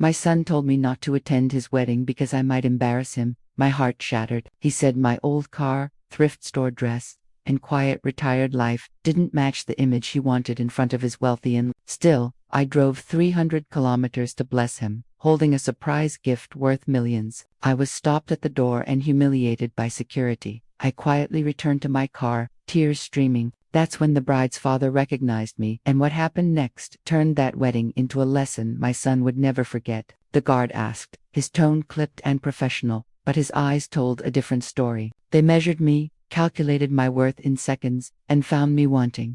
My son told me not to attend his wedding because I might embarrass him. My heart shattered. He said my old car, thrift store dress, and quiet retired life didn't match the image he wanted in front of his wealthy in. Still, I drove 300 kilometers to bless him, holding a surprise gift worth millions. I was stopped at the door and humiliated by security. I quietly returned to my car, tears streaming. That's when the bride's father recognized me, and what happened next turned that wedding into a lesson my son would never forget. The guard asked, his tone clipped and professional, but his eyes told a different story. They measured me, calculated my worth in seconds, and found me wanting.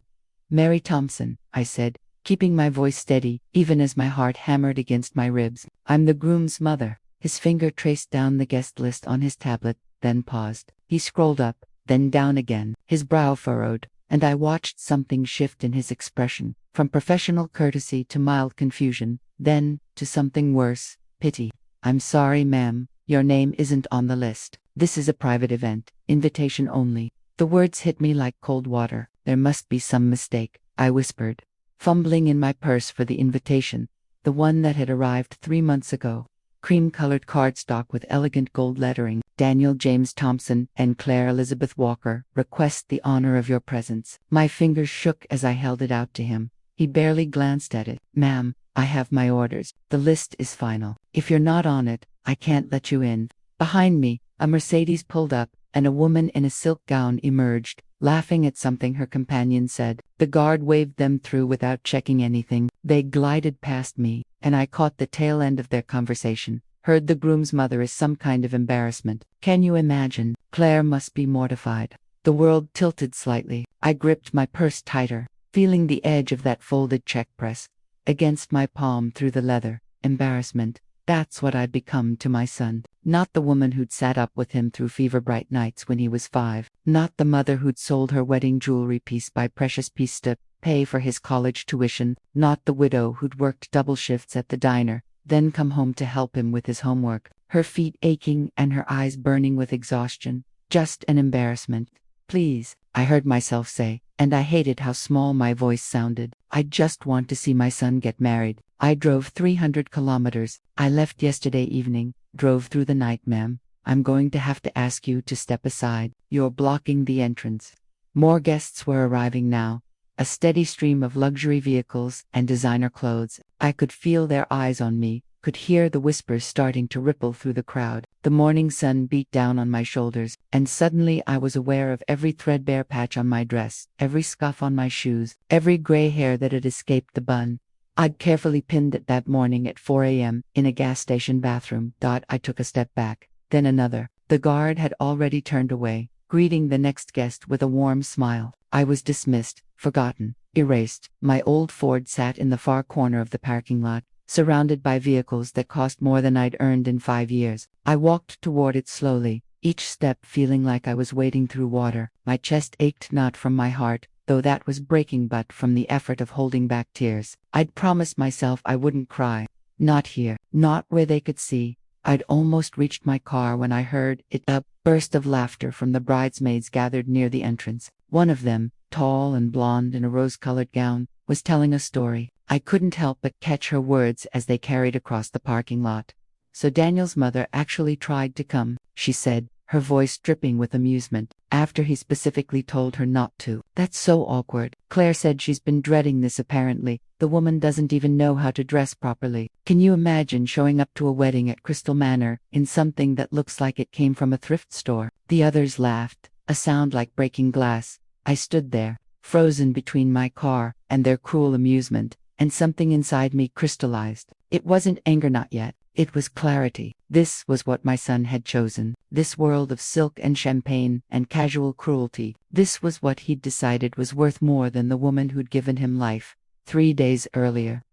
"Mary Thompson," I said, keeping my voice steady, even as my heart hammered against my ribs. "I'm the groom's mother." His finger traced down the guest list on his tablet, then paused. He scrolled up, then down again, his brow furrowed, and I watched something shift in his expression, from professional courtesy to mild confusion, then to something worse, pity. "I'm sorry, ma'am, your name isn't on the list. This is a private event, invitation only." The words hit me like cold water. "There must be some mistake," I whispered, fumbling in my purse for the invitation, the one that had arrived 3 months ago. Cream-colored cardstock with elegant gold lettering, "Daniel James Thompson and Claire Elizabeth Walker request the honor of your presence." My fingers shook as I held it out to him. He barely glanced at it. "Ma'am, I have my orders. The list is final. If you're not on it, I can't let you in." Behind me, a Mercedes pulled up, and a woman in a silk gown emerged, laughing at something her companion said. The guard waved them through without checking anything. They glided past me, and I caught the tail end of their conversation. "Heard the groom's mother is some kind of embarrassment. Can you imagine? Claire must be mortified." The world tilted slightly. I gripped my purse tighter, feeling the edge of that folded check press against my palm through the leather. Embarrassment. That's what I'd become to my son. Not the woman who'd sat up with him through fever-bright nights when he was 5. Not the mother who'd sold her wedding jewelry piece by precious piece to pay for his college tuition. Not the widow who'd worked double shifts at the diner, then come home to help him with his homework, her feet aching and her eyes burning with exhaustion. Just an embarrassment. "Please," I heard myself say, and I hated how small my voice sounded. "I just want to see my son get married." I drove 300 kilometers. I left yesterday evening, drove through the night, "Ma'am. I'm going to have to ask you to step aside. You're blocking the entrance." More guests were arriving now, a steady stream of luxury vehicles and designer clothes. I could feel their eyes on me, could hear the whispers starting to ripple through the crowd. The morning sun beat down on my shoulders, and suddenly I was aware of every threadbare patch on my dress, every scuff on my shoes, every gray hair that had escaped the bun I'd carefully pinned it that morning at 4 a.m. in a gas station bathroom. I took a step back, then another. The guard had already turned away, greeting the next guest with a warm smile. I was dismissed, forgotten, erased. My old Ford sat in the far corner of the parking lot, surrounded by vehicles that cost more than I'd earned in 5 years. I walked toward it slowly, each step feeling like I was wading through water. My chest ached not from my heart, though that was breaking, but from the effort of holding back tears. I'd promised myself I wouldn't cry. Not here, not where they could see. I'd almost reached my car when I heard a burst of laughter from the bridesmaids gathered near the entrance. One of them, tall and blonde in a rose-colored gown, was telling a story. I couldn't help but catch her words as they carried across the parking lot. "So Daniel's mother actually tried to come," she said, her voice dripping with amusement, "after he specifically told her not to. That's so awkward. Claire said she's been dreading this apparently. The woman doesn't even know how to dress properly. Can you imagine showing up to a wedding at Crystal Manor in something that looks like it came from a thrift store?" The others laughed, a sound like breaking glass. I stood there, frozen between my car and their cruel amusement, and something inside me crystallized. It wasn't anger, not yet. It was clarity. This was what my son had chosen. This world of silk and champagne and casual cruelty. This was what he'd decided was worth more than the woman who'd given him life 3 days earlier.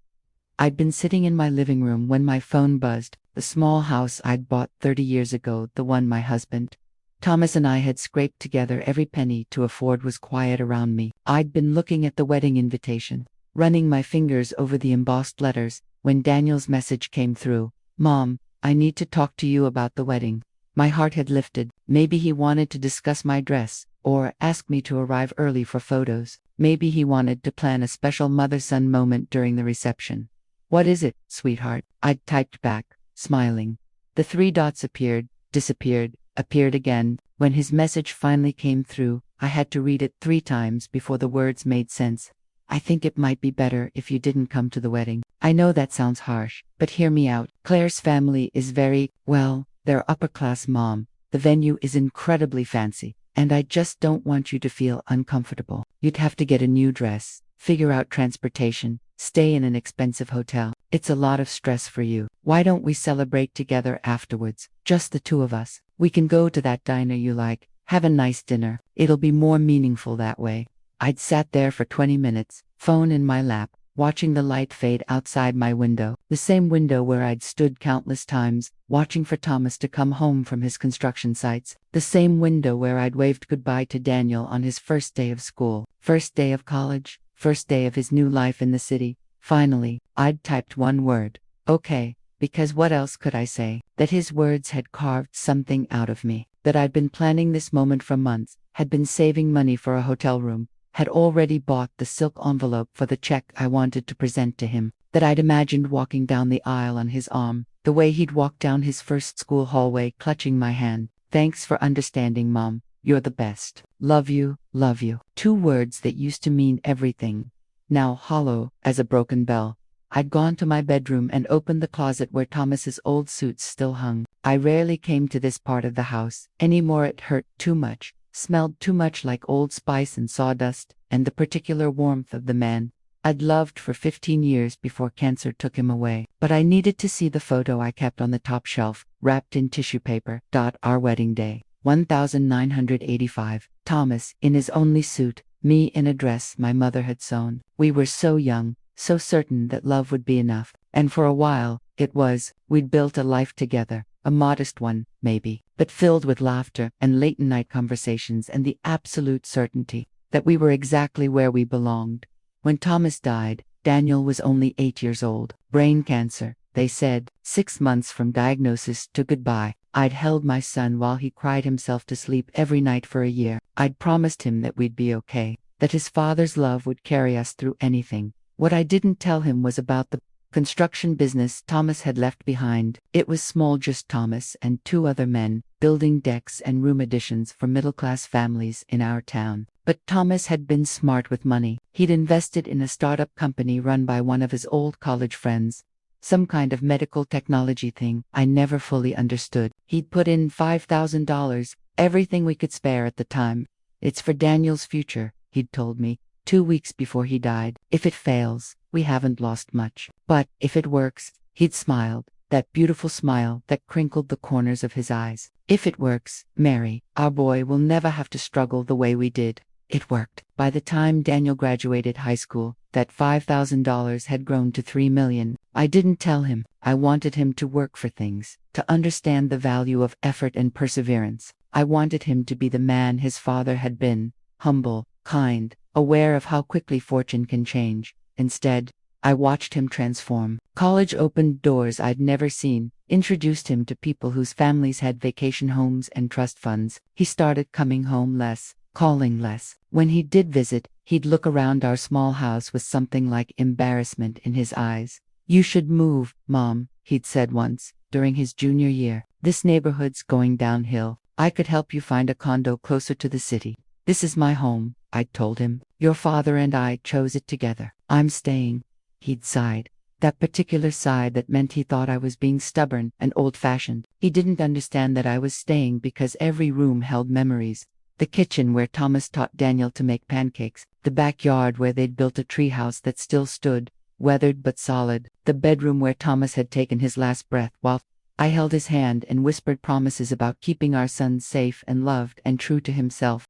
I'd been sitting in my living room when my phone buzzed. The small house I'd bought 30 years ago, the one my husband, Thomas, and I had scraped together every penny to afford, was quiet around me. I'd been looking at the wedding invitation, running my fingers over the embossed letters, when Daniel's message came through. "Mom, I need to talk to you about the wedding." My heart had lifted. Maybe he wanted to discuss my dress, or ask me to arrive early for photos. Maybe he wanted to plan a special mother-son moment during the reception. "What is it, sweetheart?" I typed back, smiling. The three dots appeared, disappeared, appeared again. When his message finally came through, I had to read it 3 times before the words made sense. "I think it might be better if you didn't come to the wedding. I know that sounds harsh, but hear me out. Claire's family is very, well, they're upper class, Mom. The venue is incredibly fancy, and I just don't want you to feel uncomfortable. You'd have to get a new dress, figure out transportation, stay in an expensive hotel. It's a lot of stress for you. Why don't we celebrate together afterwards? Just the two of us. We can go to that diner you like, have a nice dinner. It'll be more meaningful that way." I'd sat there for 20 minutes, phone in my lap, watching the light fade outside my window, the same window where I'd stood countless times, watching for Thomas to come home from his construction sites, the same window where I'd waved goodbye to Daniel on his first day of school, first day of college, first day of his new life in the city. Finally, I'd typed one word, "Okay," because what else could I say? That his words had carved something out of me, that I'd been planning this moment for months, had been saving money for a hotel room, had already bought the silk envelope for the check I wanted to present to him, that I'd imagined walking down the aisle on his arm, the way he'd walk down his first school hallway clutching my hand. "Thanks for understanding, Mom. You're the best. Love you, love you." 2 words that used to mean everything, now hollow as a broken bell. I'd gone to my bedroom and opened the closet where Thomas's old suits still hung. I rarely came to this part of the house anymore. It hurt too much, smelled too much like Old Spice and sawdust, and the particular warmth of the man I'd loved for 15 years before cancer took him away. But I needed to see the photo I kept on the top shelf, wrapped in tissue paper. Our wedding day, 1985. Thomas in his only suit, me in a dress my mother had sewn. We were so young, so certain that love would be enough. And for a while, it was. We'd built a life together. A modest one, maybe, but filled with laughter and late-night conversations and the absolute certainty that we were exactly where we belonged. When Thomas died, Daniel was only 8 years old. Brain cancer, they said, 6 months from diagnosis to goodbye. I'd held my son while he cried himself to sleep every night for a year. I'd promised him that we'd be okay, that his father's love would carry us through anything. What I didn't tell him was about the construction business Thomas had left behind. It was small, just Thomas and 2 other men, building decks and room additions for middle-class families in our town. But Thomas had been smart with money. He'd invested in a startup company run by one of his old college friends. Some kind of medical technology thing I never fully understood. He'd put in $5,000, everything we could spare at the time. "It's for Daniel's future," he'd told me 2 weeks before he died. "If it fails, we haven't lost much. But if it works," he'd smiled, that beautiful smile that crinkled the corners of his eyes. "If it works, Mary, our boy will never have to struggle the way we did." It worked. By the time Daniel graduated high school, that $5,000 had grown to $3 million. I didn't tell him. I wanted him to work for things, to understand the value of effort and perseverance. I wanted him to be the man his father had been, humble, kind, aware of how quickly fortune can change. Instead, I watched him transform. College opened doors I'd never seen, introduced him to people whose families had vacation homes and trust funds. He started coming home less, calling less. When he did visit, he'd look around our small house with something like embarrassment in his eyes. "You should move, Mom," he'd said once, during his junior year. "This neighborhood's going downhill. I could help you find a condo closer to the city." "This is my home," I'd told him. "Your father and I chose it together. I'm staying." He'd sighed. That particular sigh that meant he thought I was being stubborn and old-fashioned. He didn't understand that I was staying because every room held memories. The kitchen where Thomas taught Daniel to make pancakes, the backyard where they'd built a treehouse that still stood, weathered but solid, the bedroom where Thomas had taken his last breath while I held his hand and whispered promises about keeping our son safe and loved and true to himself.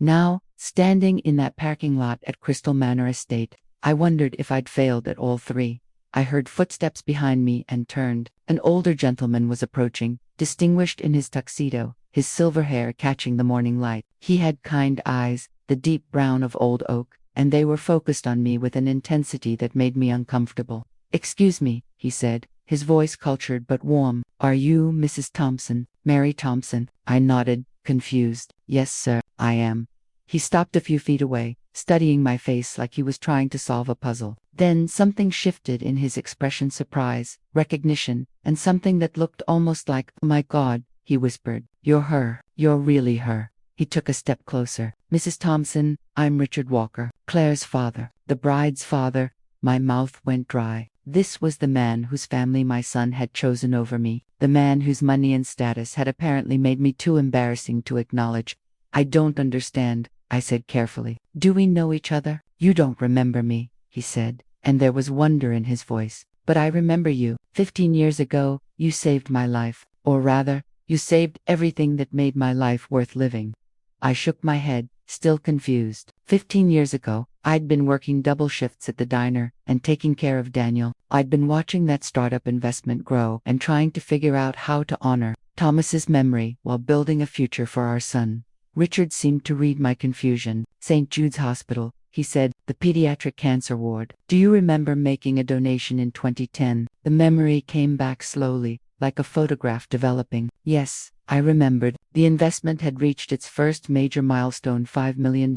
Now, standing in that parking lot at Crystal Manor Estate, I wondered if I'd failed at all 3. I heard footsteps behind me and turned. An older gentleman was approaching, distinguished in his tuxedo, his silver hair catching the morning light. He had kind eyes, the deep brown of old oak, and they were focused on me with an intensity that made me uncomfortable. "Excuse me," he said, his voice cultured but warm. "Are you Mrs. Thompson, Mary Thompson?" I nodded, confused. "Yes, sir, I am." He stopped a few feet away, studying my face like he was trying to solve a puzzle. Then something shifted in his expression: surprise, recognition, and something that looked almost like, "Oh my God," he whispered. "You're her. You're really her." He took a step closer. "Mrs. Thompson, I'm Richard Walker, Claire's father, the bride's father." My mouth went dry. This was the man whose family my son had chosen over me, the man whose money and status had apparently made me too embarrassing to acknowledge. "I don't understand," I said carefully. "Do we know each other?" "You don't remember me," he said, and there was wonder in his voice. "But I remember you. 15 years ago, you saved my life. Or rather, you saved everything that made my life worth living." I shook my head, still confused. 15 years ago, I'd been working double shifts at the diner and taking care of Daniel. I'd been watching that startup investment grow and trying to figure out how to honor Thomas's memory while building a future for our son. Richard seemed to read my confusion. "St. Jude's Hospital," he said, "the pediatric cancer ward. Do you remember making a donation in 2010? The memory came back slowly, like a photograph developing. Yes, I remembered. The investment had reached its first major milestone, $5 million.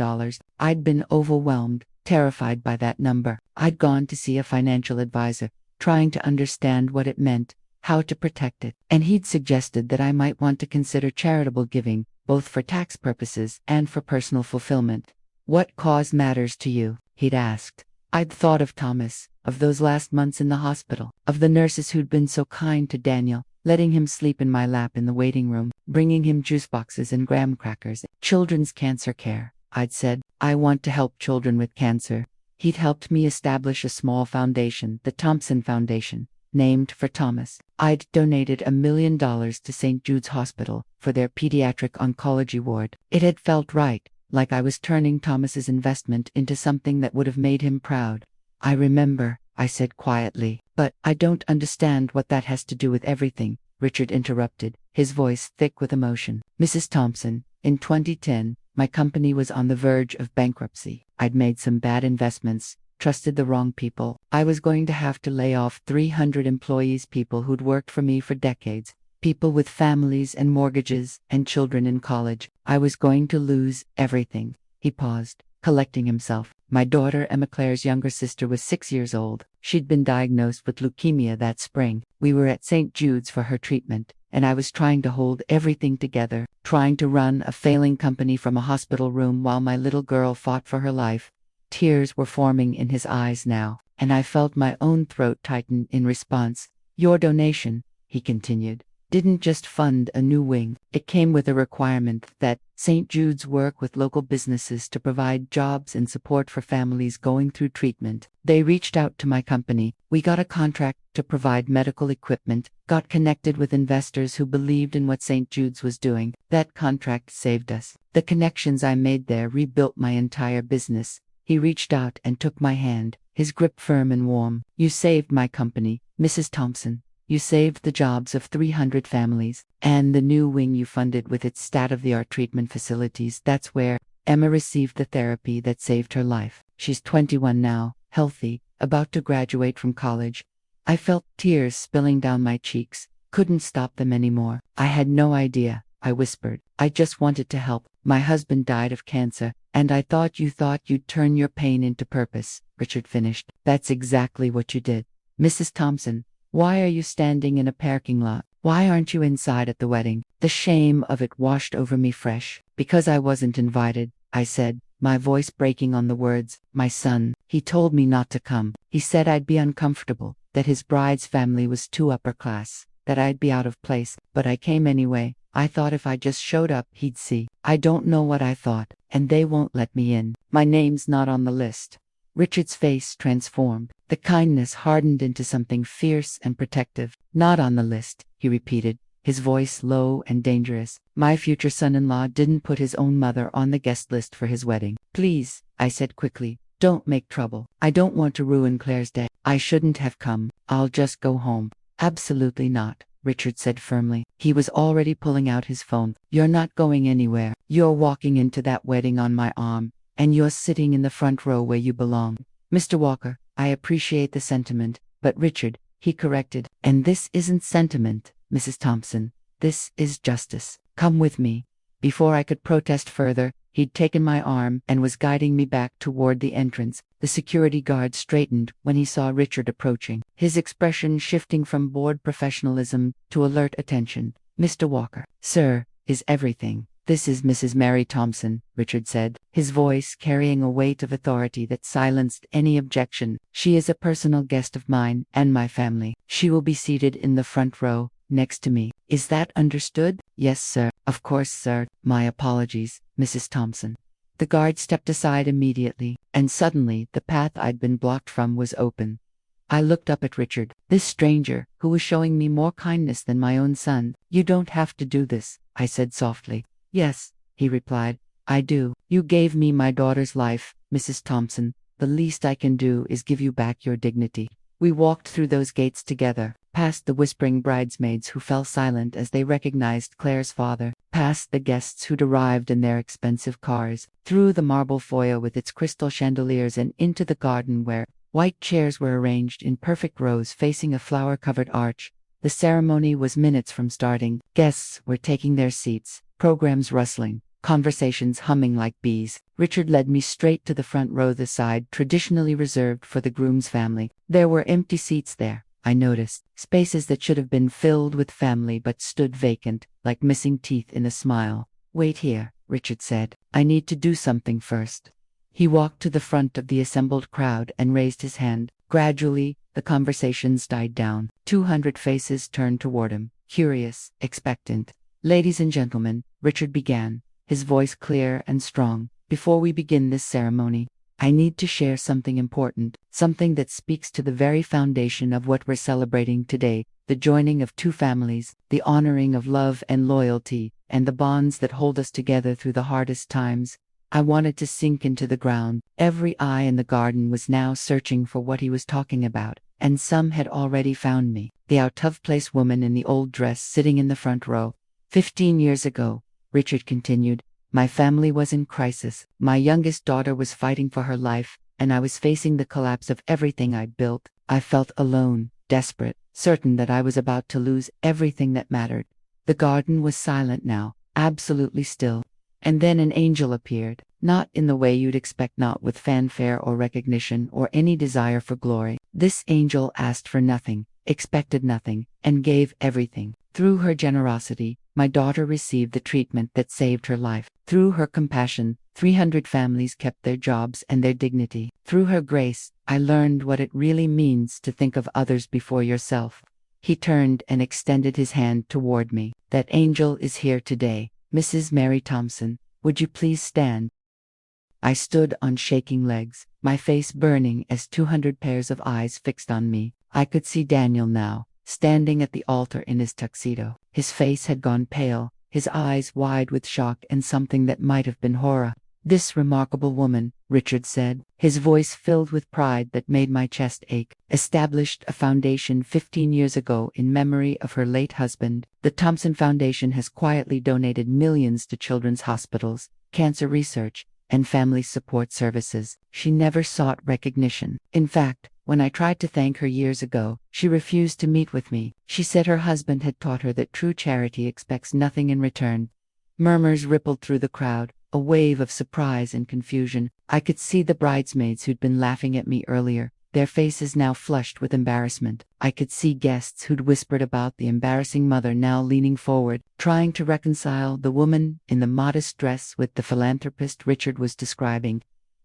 I'd been overwhelmed, terrified by that number. I'd gone to see a financial advisor, trying to understand what it meant, how to protect it, and he'd suggested that I might want to consider charitable giving, both for tax purposes and for personal fulfillment. "What cause matters to you?" he'd asked. I'd thought of Thomas, of those last months in the hospital, of the nurses who'd been so kind to Daniel, letting him sleep in my lap in the waiting room, bringing him juice boxes and graham crackers. "Children's cancer care," I'd said. "I want to help children with cancer." He'd helped me establish a small foundation, the Thompson Foundation, named for Thomas. I'd donated $1 million to St. Jude's Hospital for their pediatric oncology ward. It had felt right, like I was turning Thomas's investment into something that would have made him proud. "I remember," I said quietly. "But I don't understand what that has to do with everything," Richard interrupted, his voice thick with emotion. "Mrs. Thompson, in 2010, my company was on the verge of bankruptcy. I'd made some bad investments, trusted the wrong people. I was going to have to lay off 300 employees, people who'd worked for me for decades, people with families and mortgages and children in college. I was going to lose everything." He paused, collecting himself. "My daughter, Emma, Claire's younger sister, was 6 years old. She'd been diagnosed with leukemia that spring. We were at St. Jude's for her treatment, and I was trying to hold everything together, trying to run a failing company from a hospital room while my little girl fought for her life." Tears were forming in his eyes now, and I felt my own throat tighten in response. "Your donation," he continued, "didn't just fund a new wing. It came with a requirement that St. Jude's work with local businesses to provide jobs and support for families going through treatment. They reached out to my company. We got a contract to provide medical equipment, got connected with investors who believed in what St. Jude's was doing. That contract saved us. The connections I made there rebuilt my entire business." He reached out and took my hand, his grip firm and warm. "You saved my company, Mrs. Thompson. You saved the jobs of 300 families, and the new wing you funded with its state-of-the-art treatment facilities. That's where Emma received the therapy that saved her life. She's 21 now, healthy, about to graduate from college." I felt tears spilling down my cheeks, couldn't stop them anymore. "I had no idea," I whispered. "I just wanted to help. My husband died of cancer, and I thought you'd turn your pain into purpose," Richard finished. "That's exactly what you did. Mrs. Thompson, why are you standing in a parking lot? Why aren't you inside at the wedding?" The shame of it washed over me fresh. "Because I wasn't invited," I said, my voice breaking on the words. "My son, he told me not to come. He said I'd be uncomfortable, that his bride's family was too upper class, that I'd be out of place, but I came anyway. I thought if I just showed up, he'd see. I don't know what I thought, and they won't let me in. My name's not on the list." Richard's face transformed. The kindness hardened into something fierce and protective. "Not on the list," he repeated, his voice low and dangerous. "My future son-in-law didn't put his own mother on the guest list for his wedding." "Please," I said quickly, "don't make trouble. I don't want to ruin Claire's day. I shouldn't have come. I'll just go home." "Absolutely not," Richard said firmly. He was already pulling out his phone. "You're not going anywhere. You're walking into that wedding on my arm, and you're sitting in the front row where you belong." "Mr. Walker, I appreciate the sentiment, but Richard," he corrected, "and this isn't sentiment, Mrs. Thompson. This is justice. Come with me." Before I could protest further, He'd taken my arm and was guiding me back toward the entrance. The security guard straightened when he saw Richard approaching, his expression shifting from bored professionalism to alert attention. "Mr. Walker, sir, is everything. This is Mrs. Mary Thompson," Richard said, his voice carrying a weight of authority that silenced any objection. "She is a personal guest of mine and my family. She will be seated in the front row, next to me. Is that understood?" "Yes, sir. Of course, sir. My apologies, Mrs. Thompson." The guard stepped aside immediately, and suddenly the path I'd been blocked from was open. I looked up at Richard, this stranger, who was showing me more kindness than my own son. "You don't have to do this," I said softly. "Yes," he replied, "I do. You gave me my daughter's life, Mrs. Thompson. The least I can do is give you back your dignity." We walked through those gates together, past the whispering bridesmaids who fell silent as they recognized Claire's father, past the guests who'd arrived in their expensive cars, through the marble foyer with its crystal chandeliers and into the garden where white chairs were arranged in perfect rows facing a flower-covered arch. The ceremony was minutes from starting. Guests were taking their seats, programs rustling, conversations humming like bees. Richard led me straight to the front row, the side traditionally reserved for the groom's family. There were empty seats there, I noticed, spaces that should have been filled with family but stood vacant, like missing teeth in a smile. "Wait here," Richard said. "I need to do something first." He walked to the front of the assembled crowd and raised his hand. Gradually, the conversations died down. 200 faces turned toward him, curious, expectant. "Ladies and gentlemen," Richard began, his voice clear and strong, "before we begin this ceremony, I need to share something important, something that speaks to the very foundation of what we're celebrating today, the joining of two families, the honoring of love and loyalty, and the bonds that hold us together through the hardest times." I wanted to sink into the ground. Every eye in the garden was now searching for what he was talking about, and some had already found me, the out-of-place woman in the old dress sitting in the front row. 15 years ago, Richard continued, my family was in crisis. My youngest daughter was fighting for her life, and I was facing the collapse of everything I'd built. I felt alone, desperate, certain that I was about to lose everything that mattered. The garden was silent now, absolutely still. And then an angel appeared, not in the way you'd expect, not with fanfare or recognition or any desire for glory. This angel asked for nothing, expected nothing, and gave everything. Through her generosity, my daughter received the treatment that saved her life. Through her compassion, 300 families kept their jobs and their dignity. Through her grace, I learned what it really means to think of others before yourself. He turned and extended his hand toward me. "That angel is here today. Mrs. Mary Thompson, would you please stand?" I stood on shaking legs, my face burning as 200 pairs of eyes fixed on me. I could see Daniel now, standing at the altar in his tuxedo. His face had gone pale, his eyes wide with shock and something that might have been horror. "This remarkable woman," Richard said, his voice filled with pride that made my chest ache, "established a foundation 15 years ago in memory of her late husband. The Thompson Foundation has quietly donated millions to children's hospitals, cancer research, and family support services. She never sought recognition. In fact, when I tried to thank her years ago, she refused to meet with me. She said her husband had taught her that true charity expects nothing in return." Murmurs rippled through the crowd, a wave of surprise and confusion. I could see the bridesmaids who'd been laughing at me earlier, their faces now flushed with embarrassment. I could see guests who'd whispered about the embarrassing mother now leaning forward, trying to reconcile the woman in the modest dress with the philanthropist Richard was describing.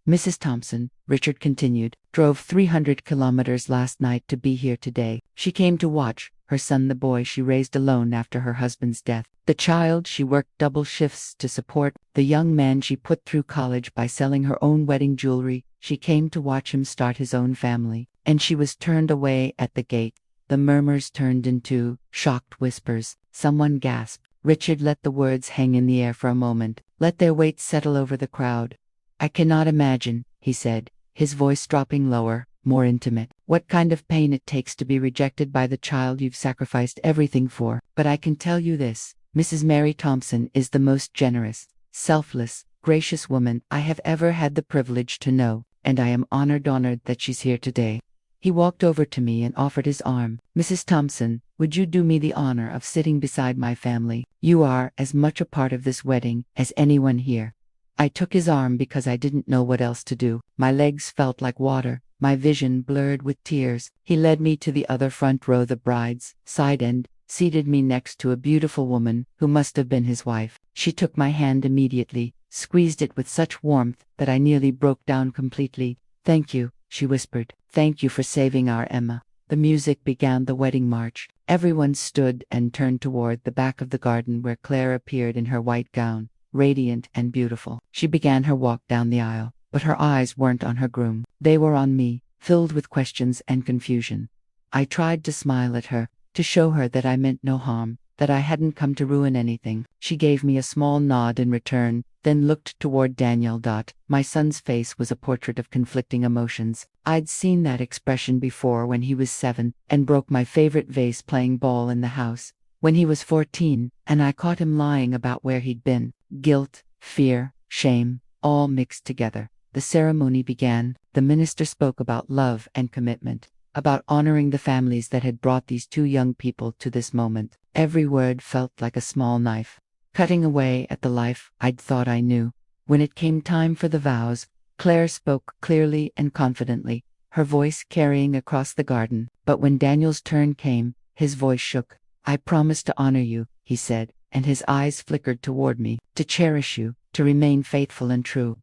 "Mrs. Thompson," Richard continued, "drove 300 kilometers last night to be here today. She came to watch her son, the boy she raised alone after her husband's death, the child she worked double shifts to support, the young man she put through college by selling her own wedding jewelry. She came to watch him start his own family, and she was turned away at the gate." The murmurs turned into shocked whispers. Someone gasped. Richard let the words hang in the air for a moment, let their weight settle over the crowd. "I cannot imagine," he said, his voice dropping lower, more intimate, "what kind of pain it takes to be rejected by the child you've sacrificed everything for. But I can tell you this, Mrs. Mary Thompson is the most generous, selfless, gracious woman I have ever had the privilege to know, and I am honored that she's here today." He walked over to me and offered his arm. "Mrs. Thompson, would you do me the honor of sitting beside my family? You are as much a part of this wedding as anyone here." I took his arm because I didn't know what else to do. My legs felt like water, my vision blurred with tears. He led me to the other front row, the bride's side end, seated me next to a beautiful woman who must have been his wife. She took my hand immediately, squeezed it with such warmth that I nearly broke down completely. "Thank you," she whispered. "Thank you for saving our Emma." The music began, the wedding march. Everyone stood and turned toward the back of the garden where Claire appeared in her white gown, radiant and beautiful. She began her walk down the aisle, but her eyes weren't on her groom. They were on me, filled with questions and confusion. I tried to smile at her, to show her that I meant no harm, that I hadn't come to ruin anything. She gave me a small nod in return, then looked toward Daniel. My son's face was a portrait of conflicting emotions. I'd seen that expression before when he was 7 and broke my favorite vase playing ball in the house. When he was 14, and I caught him lying about where he'd been. Guilt, fear, shame, all mixed together. The ceremony began. The minister spoke about love and commitment, about honoring the families that had brought these two young people to this moment. Every word felt like a small knife, cutting away at the life I'd thought I knew. When it came time for the vows, Claire spoke clearly and confidently, her voice carrying across the garden. But when Daniel's turn came, his voice shook. "I promise to honor you," he said, and his eyes flickered toward me, "to cherish you, to remain faithful and true."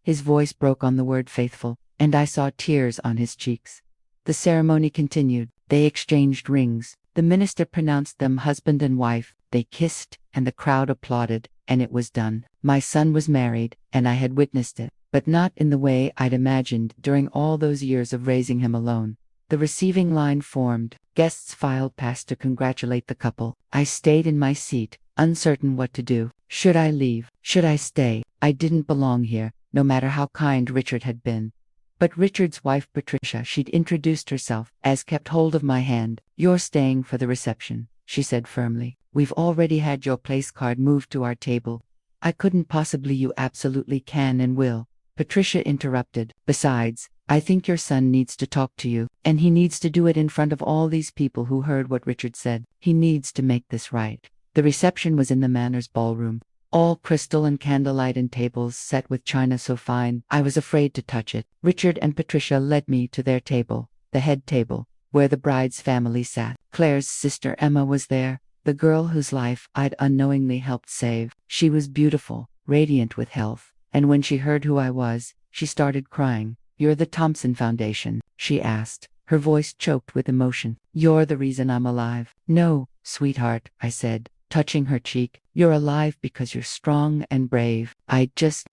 His voice broke on the word faithful, and I saw tears on his cheeks. The ceremony continued. They exchanged rings. The minister pronounced them husband and wife. They kissed, and the crowd applauded, and it was done. My son was married, and I had witnessed it, but not in the way I'd imagined during all those years of raising him alone. The receiving line formed. Guests filed past to congratulate the couple. I stayed in my seat, uncertain what to do. Should I leave? Should I stay? I didn't belong here, no matter how kind Richard had been. But Richard's wife Patricia, she'd introduced herself, as kept hold of my hand. "You're staying for the reception," she said firmly. "We've already had your place card moved to our table." "I couldn't possibly." "You absolutely can and will," Patricia interrupted. "Besides, I think your son needs to talk to you, and he needs to do it in front of all these people who heard what Richard said. He needs to make this right." The reception was in the Manor's ballroom. All crystal and candlelight, and tables set with china so fine I was afraid to touch it. Richard and Patricia led me to their table, the head table, where the bride's family sat. Claire's sister Emma was there, the girl whose life I'd unknowingly helped save. She was beautiful, radiant with health, and when she heard who I was, she started crying. "You're the Thompson Foundation?" she asked, her voice choked with emotion. "You're the reason I'm alive." "No, sweetheart," I said, touching her cheek. "You're alive because you're strong and brave. I just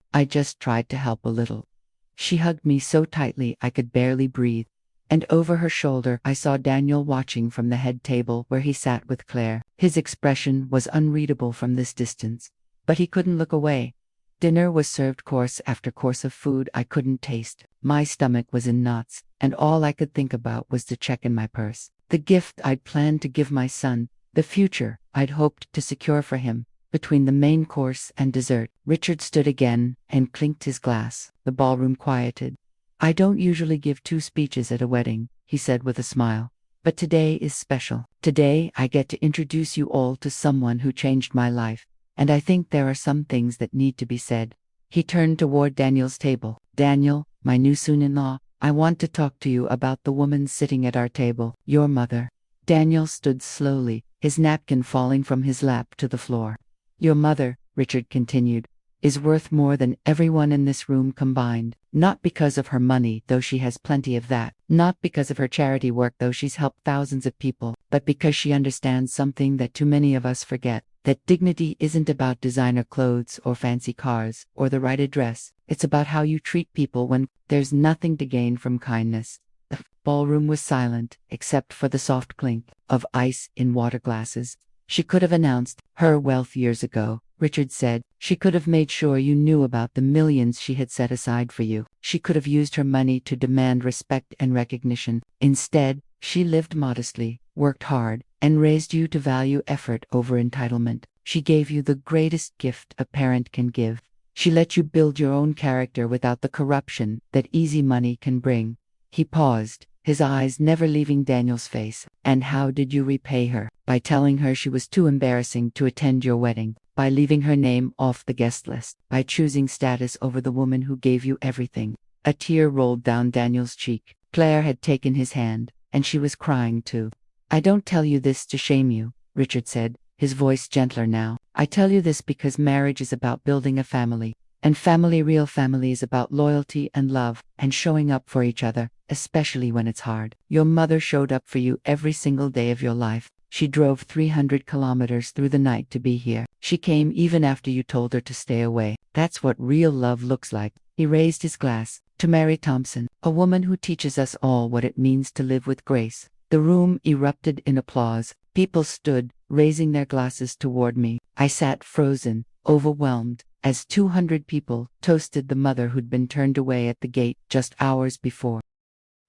tried to help a little." She hugged me so tightly I could barely breathe, and over her shoulder I saw Daniel watching from the head table where he sat with Claire. His expression was unreadable from this distance, but he couldn't look away. Dinner was served, course after course of food I couldn't taste. My stomach was in knots, and all I could think about was the check in my purse. The gift I'd planned to give my son, the future I'd hoped to secure for him. Between the main course and dessert, Richard stood again and clinked his glass. The ballroom quieted. "I don't usually give 2 speeches at a wedding," he said with a smile, "but today is special. Today I get to introduce you all to someone who changed my life, and I think there are some things that need to be said." He turned toward Daniel's table. "Daniel, my new son-in-law, I want to talk to you about the woman sitting at our table, your mother." Daniel stood slowly, his napkin falling from his lap to the floor. "Your mother," Richard continued, "is worth more than everyone in this room combined. Not because of her money, though she has plenty of that. Not because of her charity work, though she's helped thousands of people. But because she understands something that too many of us forget. That dignity isn't about designer clothes or fancy cars or the right address. It's about how you treat people when there's nothing to gain from kindness." The ballroom was silent, except for the soft clink of ice in water glasses. "She could have announced her wealth years ago," Richard said. "She could have made sure you knew about the millions she had set aside for you. She could have used her money to demand respect and recognition. Instead, she lived modestly, worked hard, and raised you to value effort over entitlement. She gave you the greatest gift a parent can give. She let you build your own character without the corruption that easy money can bring." He paused, his eyes never leaving Daniel's face. "And how did you repay her?" "By telling her she was too embarrassing to attend your wedding. by leaving her name off the guest list, by choosing status over the woman who gave you everything. A tear rolled down Daniel's cheek. Claire had taken his hand, and she was crying too. I don't tell you this to shame you, Richard said, his voice gentler now. I tell you this because marriage is about building a family. And family, real family, is about loyalty and love and showing up for each other, especially when it's hard. Your mother showed up for you every single day of your life. She drove 300 kilometers through the night to be here. She came even after you told her to stay away. That's what real love looks like. He raised his glass. To Mary Thompson, a woman who teaches us all what it means to live with grace. The room erupted in applause. People stood, raising their glasses toward me. I sat frozen, overwhelmed, as 200 people toasted the mother who'd been turned away at the gate just hours before.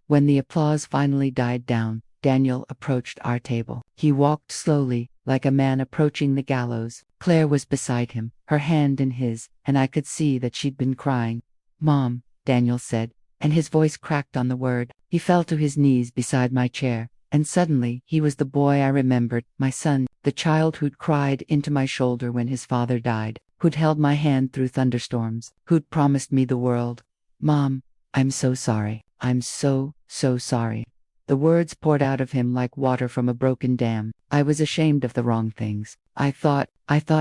When the applause finally died down, Daniel approached our table. He walked slowly, like a man approaching the gallows. Claire was beside him, her hand in his, and I could see that she'd been crying. "Mom," Daniel said, and his voice cracked on the word. He fell to his knees beside my chair, and suddenly he was the boy I remembered, my son, the child who'd cried into my shoulder when his father died, who'd held my hand through thunderstorms, who'd promised me the world. "Mom, I'm so sorry. I'm so sorry." The words poured out of him like water from a broken dam. I was ashamed of the wrong things. I thought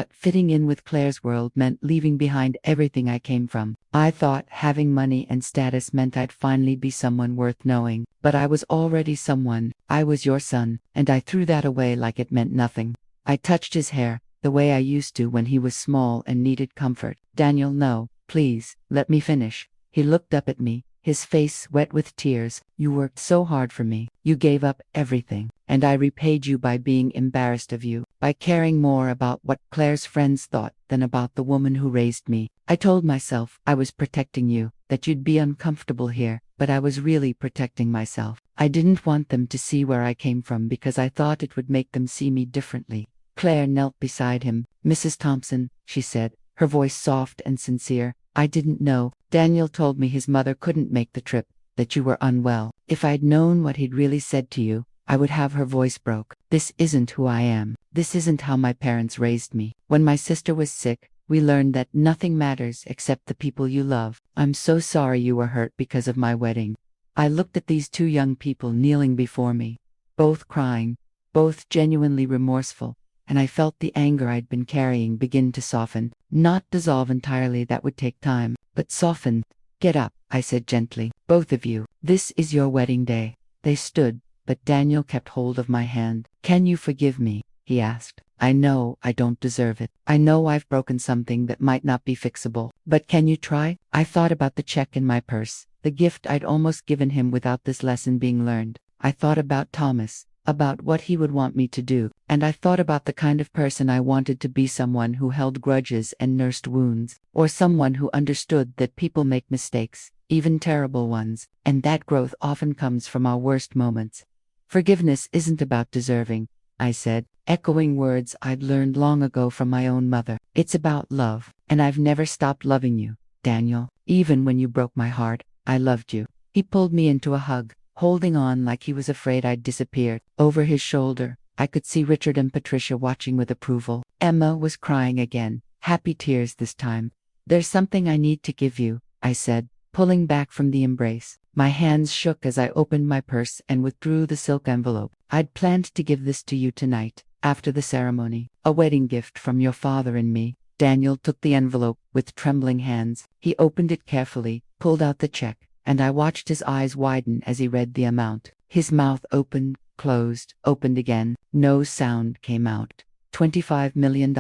fitting in with Claire's world meant leaving behind everything I came from. I thought having money and status meant I'd finally be someone worth knowing. But I was already someone. I was your son, and I threw that away like it meant nothing. I touched his hair, the way I used to when he was small and needed comfort. "Daniel, no, please, let me finish." He looked up at me, his face wet with tears. "You worked so hard for me. You gave up everything. And I repaid you by being embarrassed of you, by caring more about what Claire's friends thought than about the woman who raised me. I told myself I was protecting you, that you'd be uncomfortable here, but I was really protecting myself. I didn't want them to see where I came from because I thought it would make them see me differently." Claire knelt beside him. "Mrs. Thompson," she said, her voice soft and sincere, "I didn't know. Daniel told me his mother couldn't make the trip, that you were unwell. If I'd known what he'd really said to you, I would have." Her voice broke. "This isn't who I am. This isn't how my parents raised me. When my sister was sick, we learned that nothing matters except the people you love. I'm so sorry you were hurt because of my wedding." I looked at these two young people kneeling before me, both crying, both genuinely remorseful, and I felt the anger I'd been carrying begin to soften. Not dissolve entirely, that would take time, but soften. "Get up," I said gently. "Both of you. This is your wedding day." They stood, but Daniel kept hold of my hand. "Can you forgive me?" he asked. "I know I don't deserve it. I know I've broken something that might not be fixable. But can you try?" I thought about the check in my purse, the gift I'd almost given him without this lesson being learned. I thought about Thomas, about what he would want me to do, and I thought about the kind of person I wanted to be, someone who held grudges and nursed wounds, or someone who understood that people make mistakes, even terrible ones, and that growth often comes from our worst moments. "Forgiveness isn't about deserving," I said, echoing words I'd learned long ago from my own mother. "It's about love, and I've never stopped loving you, Daniel. Even when you broke my heart, I loved you." He pulled me into a hug, holding on like he was afraid I'd disappeared. Over his shoulder, I could see Richard and Patricia watching with approval. Emma was crying again, happy tears this time. "There's something I need to give you," I said, pulling back from the embrace. My hands shook as I opened my purse and withdrew the silk envelope. "I'd planned to give this to you tonight, after the ceremony. A wedding gift from your father and me." Daniel took the envelope with trembling hands. He opened it carefully, pulled out the check, and I watched his eyes widen as he read the amount. His mouth opened, closed, opened again. No sound came out. $25 million,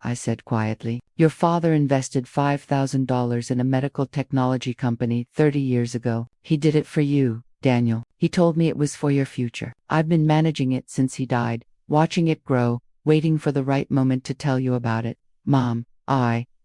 I said quietly. "Your father invested $5,000 in a medical technology company 30 years ago. He did it for you, Daniel. He told me it was for your future. I've been managing it since he died, watching it grow, waiting for the right moment to tell you about it. Mom,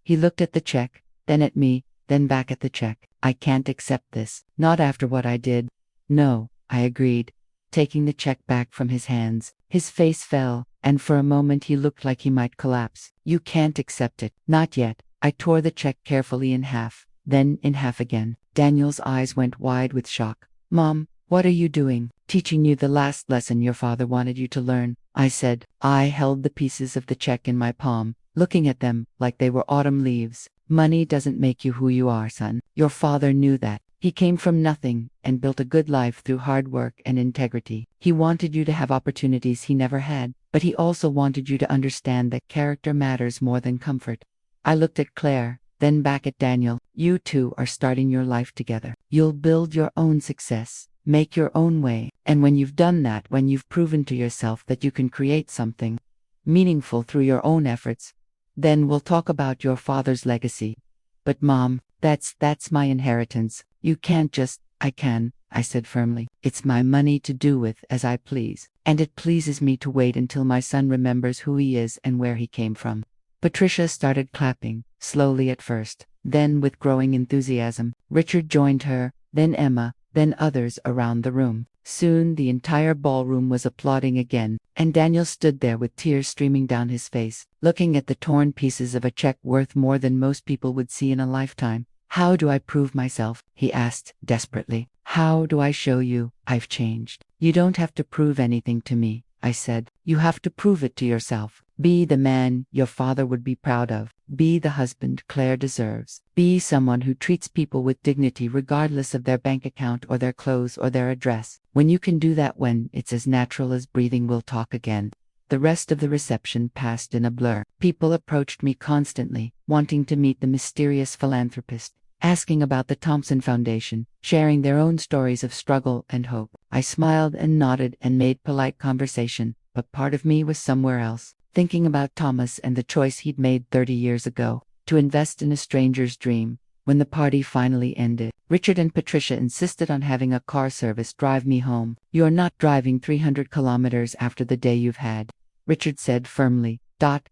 He looked at the check, then at me, then back at the check. "I can't accept this. Not after what I did." "No," I agreed, taking the check back from his hands. His face fell, and for a moment he looked like he might collapse. "You can't accept it. Not yet." I tore the check carefully in half, then in half again. Daniel's eyes went wide with shock. "Mom, what are you doing?" "Teaching you the last lesson your father wanted you to learn," I said. I held the pieces of the check in my palm, looking at them like they were autumn leaves. Money doesn't make you who you are, son. Your father knew that. He came from nothing and built a good life through hard work and integrity. He wanted you to have opportunities he never had, but he also wanted you to understand that character matters more than comfort. I looked at Claire, then back at Daniel. You two are starting your life together. You'll build your own success, make your own way, and when you've done that, when you've proven to yourself that you can create something meaningful through your own efforts, then we'll talk about your father's legacy. But Mom, that's my inheritance. You can't just— I can, I said firmly. It's my money to do with as I please, and it pleases me to wait until my son remembers who he is and where he came from. Patricia started clapping, slowly at first, then with growing enthusiasm. Richard joined her, then Emma, then others around the room. Soon the entire ballroom was applauding again, and Daniel stood there with tears streaming down his face, looking at the torn pieces of a check worth more than most people would see in a lifetime. How do I prove myself? He asked desperately. How do I show you I've changed? You don't have to prove anything to me, I said. You have to prove it to yourself. Be the man your father would be proud of. Be the husband Claire deserves. Be someone who treats people with dignity regardless of their bank account or their clothes or their address. When you can do that, when it's as natural as breathing, we'll talk again. The rest of the reception passed in a blur. People approached me constantly, wanting to meet the mysterious philanthropist, asking about the Thompson Foundation, sharing their own stories of struggle and hope. I smiled and nodded and made polite conversation, but part of me was somewhere else, thinking about Thomas and the choice he'd made 30 years ago, to invest in a stranger's dream. When the party finally ended, Richard and Patricia insisted on having a car service drive me home. You're not driving 300 kilometers after the day you've had, Richard said firmly.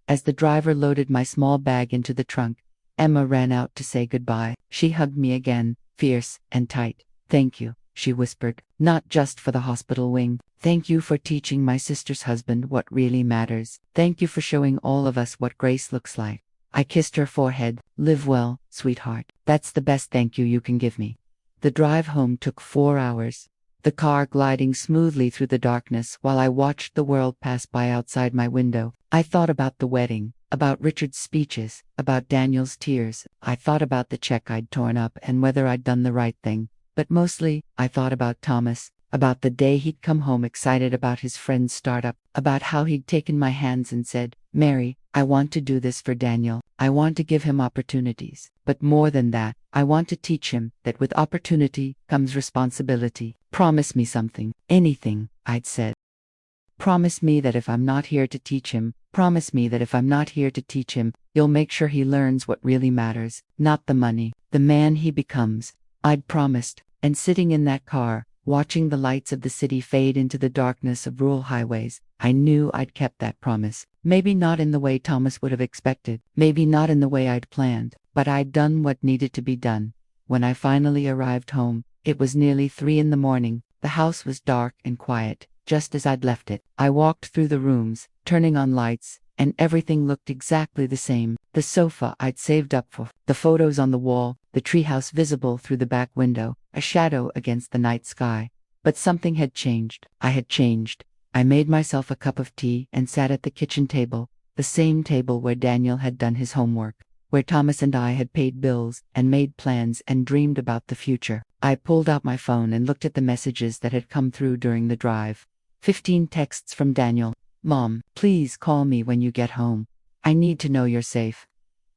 As the driver loaded my small bag into the trunk, Emma ran out to say goodbye. She hugged me again, fierce and tight. Thank you, she whispered, not just for the hospital wing. Thank you for teaching my sister's husband what really matters. Thank you for showing all of us what grace looks like. I kissed her forehead. Live well, sweetheart. That's the best thank you can give me. The drive home took 4 hours, the car gliding smoothly through the darkness while I watched the world pass by outside my window. I thought about the wedding, about Richard's speeches, about Daniel's tears. I thought about the check I'd torn up and whether I'd done the right thing. But mostly, I thought about Thomas, about the day he'd come home excited about his friend's startup, about how he'd taken my hands and said, Mary, I want to do this for Daniel. I want to give him opportunities. But more than that, I want to teach him that with opportunity comes responsibility. Promise me something, anything, I'd said. Promise me that if I'm not here to teach him, promise me that if I'm not here to teach him, you'll make sure he learns what really matters, not the money, the man he becomes. I'd promised, and sitting in that car, watching the lights of the city fade into the darkness of rural highways, I knew I'd kept that promise. Maybe not in the way Thomas would have expected, maybe not in the way I'd planned, but I'd done what needed to be done. When I finally arrived home, it was nearly 3 in the morning. The house was dark and quiet, just as I'd left it. I walked through the rooms, turning on lights, and everything looked exactly the same. The sofa I'd saved up for, the photos on the wall, the treehouse visible through the back window, a shadow against the night sky. But something had changed. I had changed. I made myself a cup of tea and sat at the kitchen table, the same table where Daniel had done his homework, where Thomas and I had paid bills and made plans and dreamed about the future. I pulled out my phone and looked at the messages that had come through during the drive. 15 texts from Daniel. Mom, please call me when you get home. I need to know you're safe.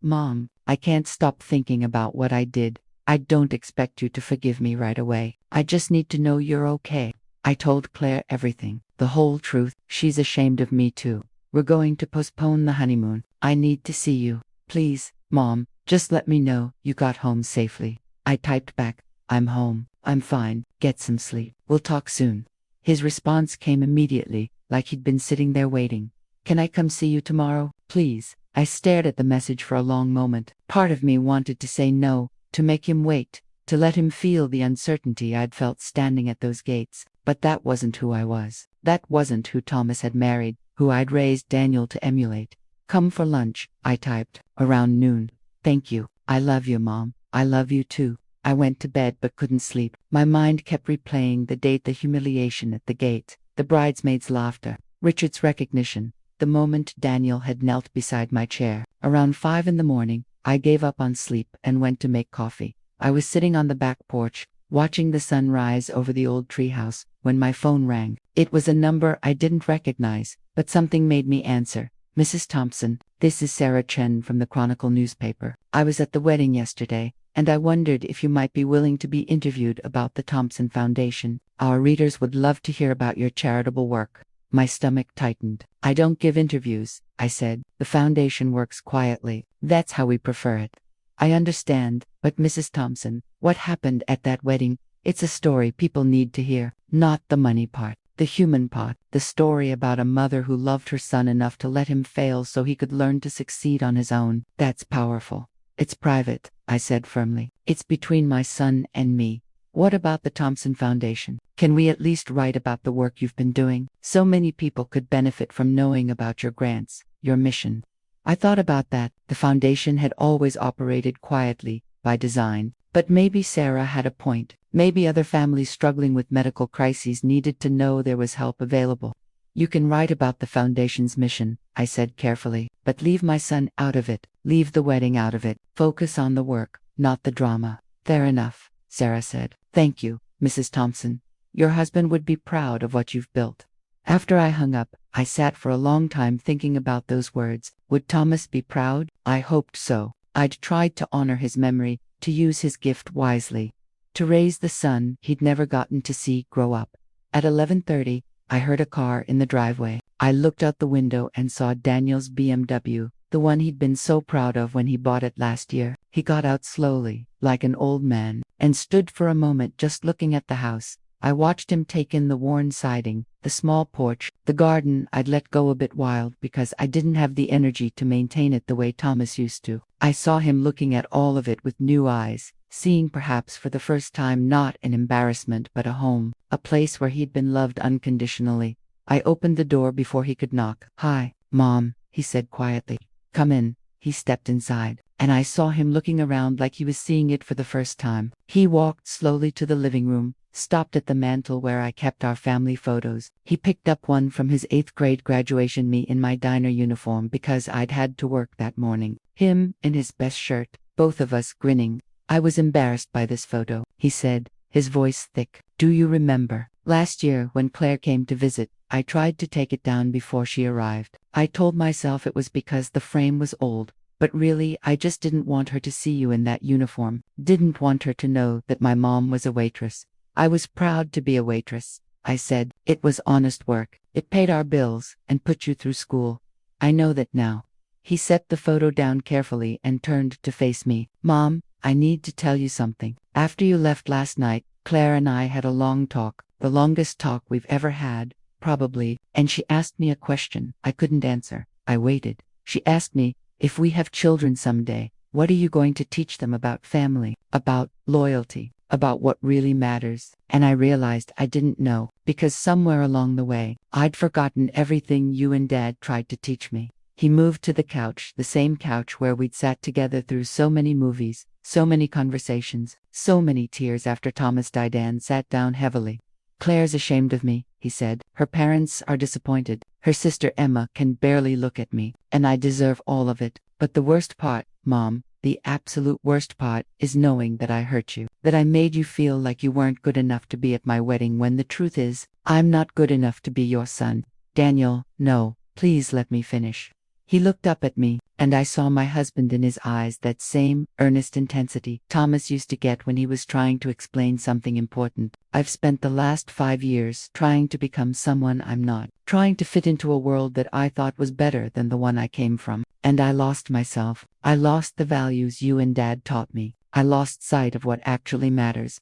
Mom, I can't stop thinking about what I did. I don't expect you to forgive me right away. I just need to know you're okay. I told Claire everything, the whole truth. She's ashamed of me too. We're going to postpone the honeymoon. I need to see you. Please, Mom, just let me know you got home safely. I typed back, I'm home. I'm fine. Get some sleep. We'll talk soon. His response came immediately, like he'd been sitting there waiting. Can I come see you tomorrow, please? I stared at the message for a long moment. Part of me wanted to say no, to make him wait, to let him feel the uncertainty I'd felt standing at those gates. But that wasn't who I was. That wasn't who Thomas had married, who I'd raised Daniel to emulate. Come for lunch, I typed, around noon. Thank you. I love you, Mom. I love you too. I went to bed but couldn't sleep. My mind kept replaying the date, the humiliation at the gate, the bridesmaids' laughter, Richard's recognition, the moment Daniel had knelt beside my chair. Around 5 in the morning, I gave up on sleep and went to make coffee. I was sitting on the back porch, watching the sun rise over the old treehouse, when my phone rang. It was a number I didn't recognize, but something made me answer. Mrs. Thompson, this is Sarah Chen from the Chronicle newspaper. I was at the wedding yesterday, and I wondered if you might be willing to be interviewed about the Thompson Foundation. Our readers would love to hear about your charitable work. My stomach tightened. I don't give interviews, I said. The foundation works quietly. That's how we prefer it. I understand, but Mrs. Thompson, what happened at that wedding? It's a story people need to hear, not the money part, the human part, the story about a mother who loved her son enough to let him fail so he could learn to succeed on his own. That's powerful. It's private, I said firmly. It's between my son and me. What about the Thompson Foundation? Can we at least write about the work you've been doing? So many people could benefit from knowing about your grants, your mission. I thought about that. The foundation had always operated quietly, by design. But maybe Sarah had a point. Maybe other families struggling with medical crises needed to know there was help available. You can write about the foundation's mission, I said carefully, but leave my son out of it. Leave the wedding out of it. Focus on the work, not the drama. Fair enough, Sarah said. Thank you, Mrs. Thompson. Your husband would be proud of what you've built. After I hung up, I sat for a long time thinking about those words. Would Thomas be proud? I hoped so. I'd tried to honor his memory, to use his gift wisely, to raise the son he'd never gotten to see grow up. At 11:30, I heard a car in the driveway. I looked out the window and saw Daniel's BMW, the one he'd been so proud of when he bought it last year. He got out slowly, like an old man, and stood for a moment just looking at the house. I watched him take in the worn siding, the small porch, the garden I'd let go a bit wild because I didn't have the energy to maintain it the way Thomas used to. I saw him looking at all of it with new eyes, seeing perhaps for the first time not an embarrassment but a home, a place where he'd been loved unconditionally. I opened the door before he could knock. "Hi, Mom," he said quietly. "Come in." He stepped inside, and I saw him looking around like he was seeing it for the first time. He walked slowly to the living room, stopped at the mantel where I kept our family photos. He picked up one from his 8th grade graduation, me in my diner uniform because I'd had to work that morning. Him in his best shirt, both of us grinning. "I was embarrassed by this photo," he said, his voice thick. "Do you remember? Last year when Claire came to visit, I tried to take it down before she arrived. I told myself it was because the frame was old, but really I just didn't want her to see you in that uniform. Didn't want her to know that my mom was a waitress. I was proud to be a waitress," I said. "It was honest work. It paid our bills and put you through school. I know that now." He set the photo down carefully and turned to face me. "Mom, I need to tell you something. After you left last night, Claire and I had a long talk, the longest talk we've ever had, probably, and she asked me a question I couldn't answer. I waited. She asked me, if we have children someday, what are you going to teach them about family, about loyalty, about what really matters?" And I realized I didn't know, because somewhere along the way, I'd forgotten everything you and Dad tried to teach me. He moved to the couch, the same couch where we'd sat together through so many movies, so many conversations, so many tears after Thomas died. Dan sat down heavily. "Claire's ashamed of me," he said. "Her parents are disappointed. Her sister Emma can barely look at me, and I deserve all of it. But the worst part, Mom, the absolute worst part, is knowing that I hurt you, that I made you feel like you weren't good enough to be at my wedding when the truth is, I'm not good enough to be your son." "Daniel, no, please let me finish." He looked up at me, and I saw my husband in his eyes, that same earnest intensity Thomas used to get when he was trying to explain something important. "I've spent the last 5 years trying to become someone I'm not, trying to fit into a world that I thought was better than the one I came from. And I lost myself. I lost the values you and Dad taught me. I lost sight of what actually matters."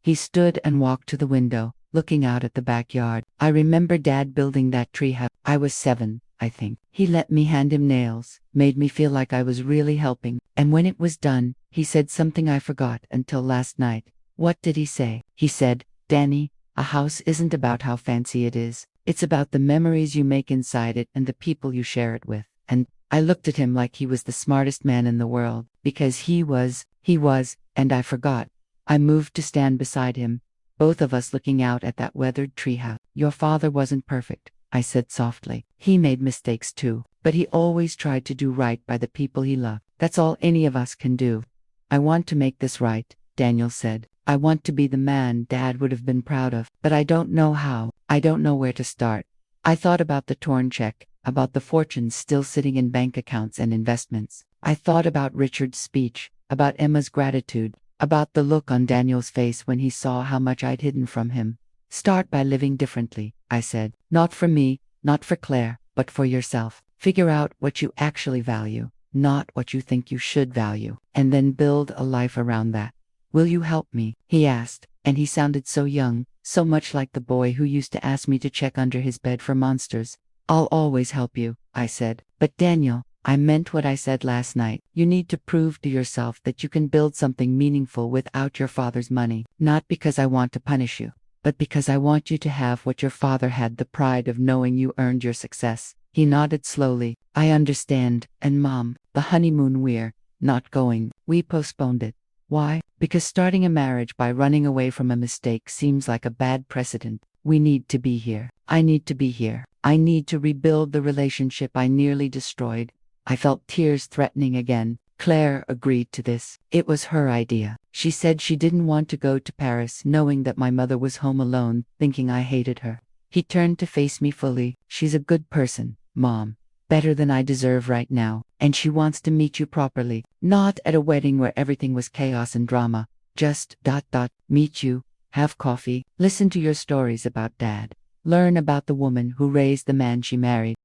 He stood and walked to the window, looking out at the backyard. "I remember Dad building that treehouse. I was 7. I think. He let me hand him nails, made me feel like I was really helping, and when it was done, he said something I forgot until last night." "What did he say?" "He said, Danny, a house isn't about how fancy it is. It's about the memories you make inside it and the people you share it with." And I looked at him like he was the smartest man in the world, because he was, and I forgot. I moved to stand beside him, both of us looking out at that weathered treehouse. "Your father wasn't perfect," I said softly. He made mistakes too, but he always tried to do right by the people he loved. That's all any of us can do. I want to make this right, Daniel said. I want to be the man Dad would have been proud of, but I don't know how. I don't know where to start. I thought about the torn check, about the fortunes still sitting in bank accounts and investments. I thought about Richard's speech, about Emma's gratitude, about the look on Daniel's face when he saw how much I'd hidden from him. Start by living differently, I said. Not for me, not for Claire, but for yourself. Figure out what you actually value, not what you think you should value, and then build a life around that. Will you help me? He asked, and he sounded so young, so much like the boy who used to ask me to check under his bed for monsters. I'll always help you, I said. But Daniel, I meant what I said last night. You need to prove to yourself that you can build something meaningful without your father's money. Not because I want to punish you, but because I want you to have what your father had, the pride of knowing you earned your success. He nodded slowly. I understand. And Mom, the honeymoon we're not going. We postponed it. Why? Because starting a marriage by running away from a mistake seems like a bad precedent. We need to be here. I need to be here. I need to rebuild the relationship I nearly destroyed. I felt tears threatening again. Claire agreed to this. It was her idea. She said she didn't want to go to Paris knowing that my mother was home alone, thinking I hated her. He turned to face me fully. She's a good person, Mom. Better than I deserve right now. And she wants to meet you properly. Not at a wedding where everything was chaos and drama. Just, meet you, have coffee, listen to your stories about Dad. Learn about the woman who raised the man she married.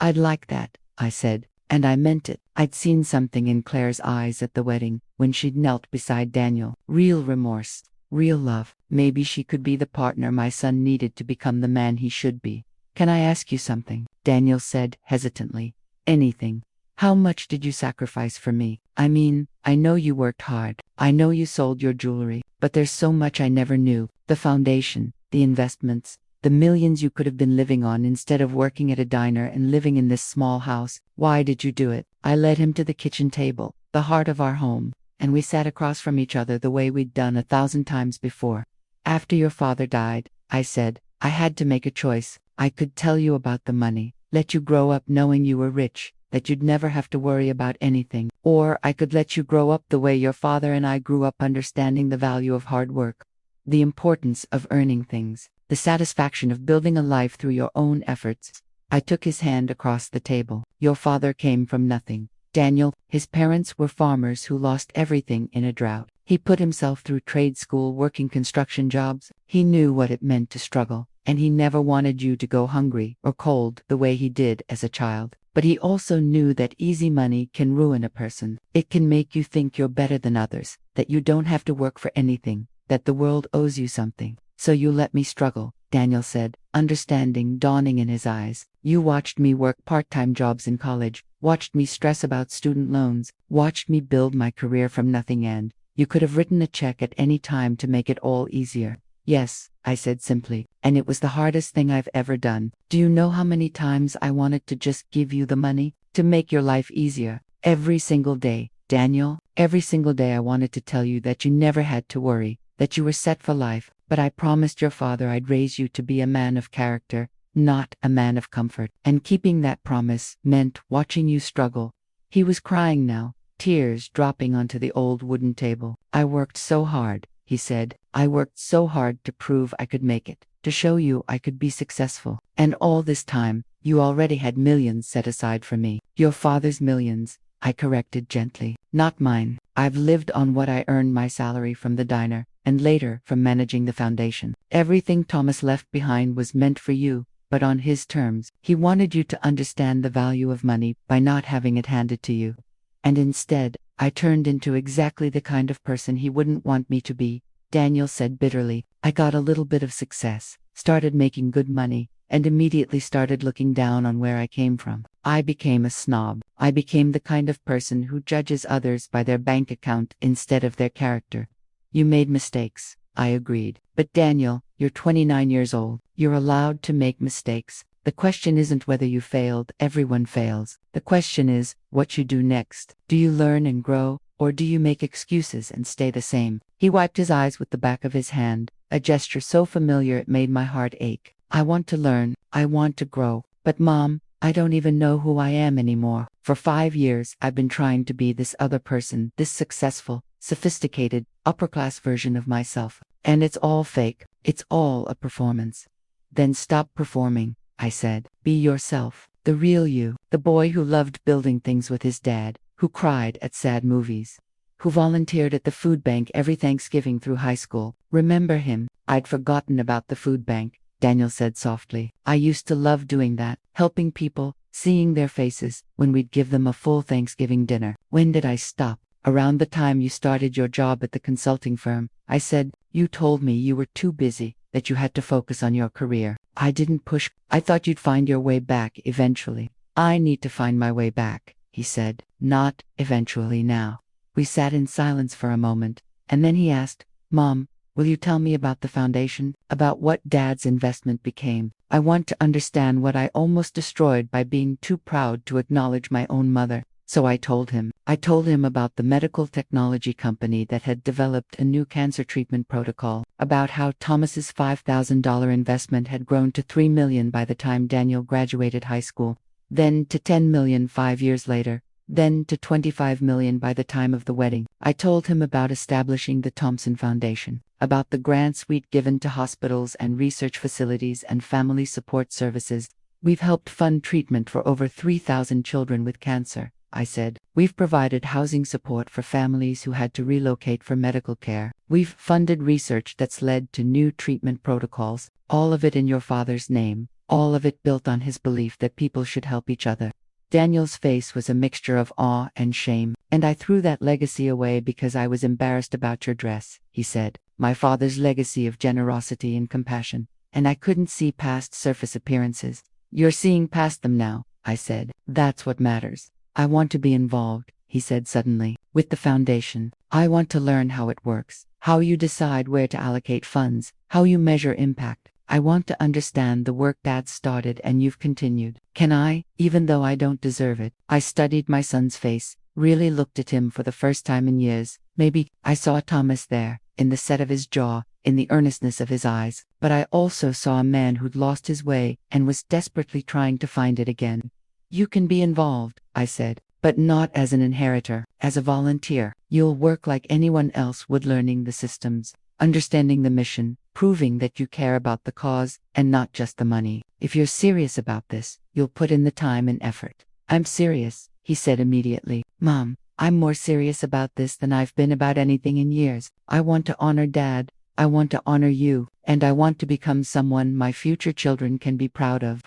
I'd like that, I said, and I meant it. I'd seen something in Claire's eyes at the wedding, when she'd knelt beside Daniel. Real remorse, real love. Maybe she could be the partner my son needed to become the man he should be. Can I ask you something? Daniel said hesitantly. Anything. How much did you sacrifice for me? I mean, I know you worked hard. I know you sold your jewelry, but there's so much I never knew. The foundation, the investments, the millions you could have been living on instead of working at a diner and living in this small house. Why did you do it? I led him to the kitchen table, the heart of our home, and we sat across from each other the way we'd done 1,000 times before. After your father died, I said, I had to make a choice. I could tell you about the money, let you grow up knowing you were rich, that you'd never have to worry about anything. Or I could let you grow up the way your father and I grew up, understanding the value of hard work, the importance of earning things, the satisfaction of building a life through your own efforts. I took his hand across the table. Your father came from nothing, Daniel. His parents were farmers who lost everything in a drought. He put himself through trade school, working construction jobs. He knew what it meant to struggle, and he never wanted you to go hungry or cold the way he did as a child. But he also knew that easy money can ruin a person. It can make you think you're better than others, that you don't have to work for anything, that the world owes you something. So you let me struggle, Daniel said, understanding dawning in his eyes. You watched me work part-time jobs in college, watched me stress about student loans, watched me build my career from nothing, and you could have written a check at any time to make it all easier. Yes, I said simply, and it was the hardest thing I've ever done. Do you know how many times I wanted to just give you the money, to make your life easier? Every single day, Daniel, every single day I wanted to tell you that you never had to worry, that you were set for life, but I promised your father I'd raise you to be a man of character, not a man of comfort. And keeping that promise meant watching you struggle. He was crying now, tears dropping onto the old wooden table. I worked so hard, he said. I worked so hard to prove I could make it, to show you I could be successful. And all this time, you already had millions set aside for me. Your father's millions, I corrected gently. Not mine. I've lived on what I earned my salary from the diner, and later from managing the foundation. Everything Thomas left behind was meant for you, but on his terms. He wanted you to understand the value of money by not having it handed to you. And instead, I turned into exactly the kind of person he wouldn't want me to be, Daniel said bitterly. I got a little bit of success, started making good money, and immediately started looking down on where I came from. I became a snob. I became the kind of person who judges others by their bank account instead of their character. You made mistakes, I agreed. But Daniel, you're 29 years old. You're allowed to make mistakes. The question isn't whether you failed. Everyone fails. The question is what you do next. Do you learn and grow, or do you make excuses and stay the same? He wiped his eyes with the back of his hand, a gesture so familiar it made my heart ache. I want to learn. I want to grow. But Mom, I don't even know who I am anymore. For 5 years, I've been trying to be this other person, this successful, sophisticated, upper-class version of myself. And it's all fake. It's all a performance. Then stop performing, I said. Be yourself, the real you, the boy who loved building things with his dad, who cried at sad movies, who volunteered at the food bank every Thanksgiving through high school. Remember him? I'd forgotten about the food bank, Daniel said softly. I used to love doing that, helping people, seeing their faces, when we'd give them a full Thanksgiving dinner. When did I stop? Around the time you started your job at the consulting firm, I said. You told me you were too busy, that you had to focus on your career. I didn't push. I thought you'd find your way back eventually. I need to find my way back, he said. Not eventually now. We sat in silence for a moment, and then he asked, Mom, will you tell me about the foundation, about what Dad's investment became? I want to understand what I almost destroyed by being too proud to acknowledge my own mother. So I told him. I told him about the medical technology company that had developed a new cancer treatment protocol, about how Thomas's $5,000 investment had grown to $3 million by the time Daniel graduated high school, then to $10 million 5 years later, then to $25 million by the time of the wedding. I told him about establishing the Thompson Foundation, about the grants we'd given to hospitals and research facilities and family support services. We've helped fund treatment for over 3,000 children with cancer, I said. We've provided housing support for families who had to relocate for medical care. We've funded research that's led to new treatment protocols, all of it in your father's name, all of it built on his belief that people should help each other. Daniel's face was a mixture of awe and shame. And I threw that legacy away because I was embarrassed about your dress, he said. My father's legacy of generosity and compassion. And I couldn't see past surface appearances. You're seeing past them now, I said. That's what matters. I want to be involved, he said suddenly, with the foundation. I want to learn how it works, how you decide where to allocate funds, how you measure impact. I want to understand the work Dad started and you've continued. Can I, even though I don't deserve it? I studied my son's face, really looked at him for the first time in years. Maybe I saw Thomas there, in the set of his jaw, in the earnestness of his eyes. But I also saw a man who'd lost his way and was desperately trying to find it again. You can be involved, I said, but not as an inheritor, as a volunteer. You'll work like anyone else would, learning the systems, understanding the mission, proving that you care about the cause and not just the money. If you're serious about this, you'll put in the time and effort. I'm serious, he said immediately. Mom, I'm more serious about this than I've been about anything in years. I want to honor Dad, I want to honor you, and I want to become someone my future children can be proud of.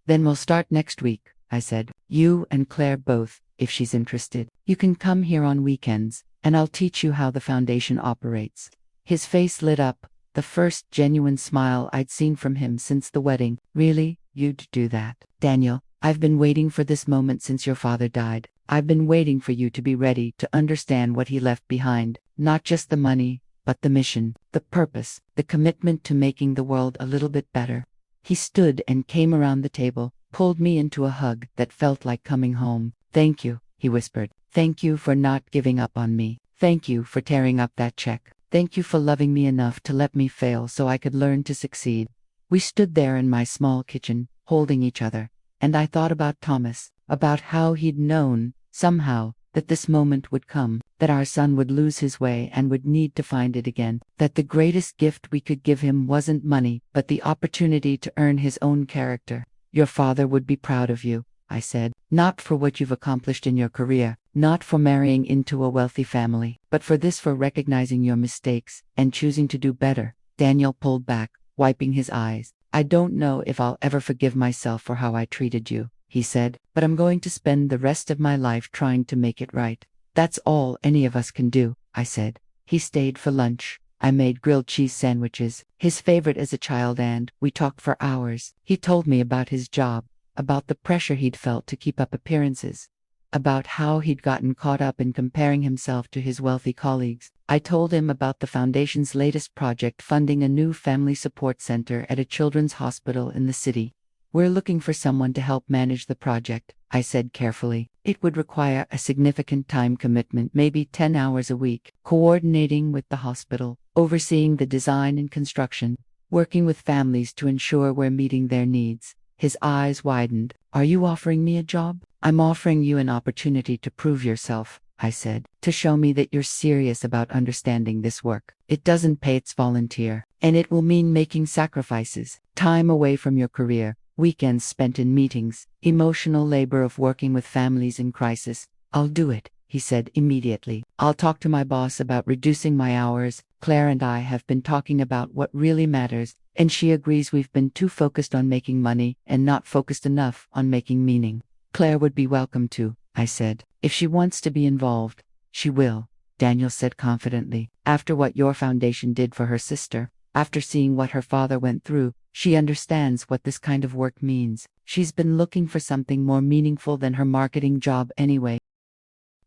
Then we'll start next week, I said. You and Claire both, if she's interested. You can come here on weekends, and I'll teach you how the foundation operates. His face lit up, the first genuine smile I'd seen from him since the wedding. Really? You'd do that? Daniel, I've been waiting for this moment since your father died. I've been waiting for you to be ready to understand what he left behind. Not just the money, but the mission, the purpose, the commitment to making the world a little bit better. He stood and came around the table, pulled me into a hug that felt like coming home. Thank you, he whispered. Thank you for not giving up on me. Thank you for tearing up that check. Thank you for loving me enough to let me fail so I could learn to succeed. We stood there in my small kitchen, holding each other, and I thought about Thomas, about how he'd known, somehow, that this moment would come, that our son would lose his way and would need to find it again, that the greatest gift we could give him wasn't money, but the opportunity to earn his own character. Your father would be proud of you, I said, not for what you've accomplished in your career, not for marrying into a wealthy family, but for recognizing your mistakes and choosing to do better. Daniel pulled back, wiping his eyes. I don't know if I'll ever forgive myself for how I treated you, he said, but I'm going to spend the rest of my life trying to make it right. That's all any of us can do, I said. He stayed for lunch. I made grilled cheese sandwiches, his favorite as a child, and we talked for hours. He told me about his job, about the pressure he'd felt to keep up appearances, about how he'd gotten caught up in comparing himself to his wealthy colleagues. I told him about the foundation's latest project, funding a new family support center at a children's hospital in the city. We're looking for someone to help manage the project, I said carefully. It would require a significant time commitment, maybe 10 hours a week, coordinating with the hospital, overseeing the design and construction. working with families to ensure we're meeting their needs. His eyes widened. Are you offering me a job? I'm offering you an opportunity to prove yourself, I said, to show me that you're serious about understanding this work. It doesn't pay, it's volunteer. And it will mean making sacrifices, time away from your career, weekends spent in meetings, emotional labor of working with families in crisis. I'll do it, he said immediately. I'll talk to my boss about reducing my hours. Claire and I have been talking about what really matters, and she agrees we've been too focused on making money and not focused enough on making meaning. Claire would be welcome to, I said. If she wants to be involved, she will, Daniel said confidently. After what your foundation did for her sister, after seeing what her father went through, she understands what this kind of work means. She's been looking for something more meaningful than her marketing job anyway.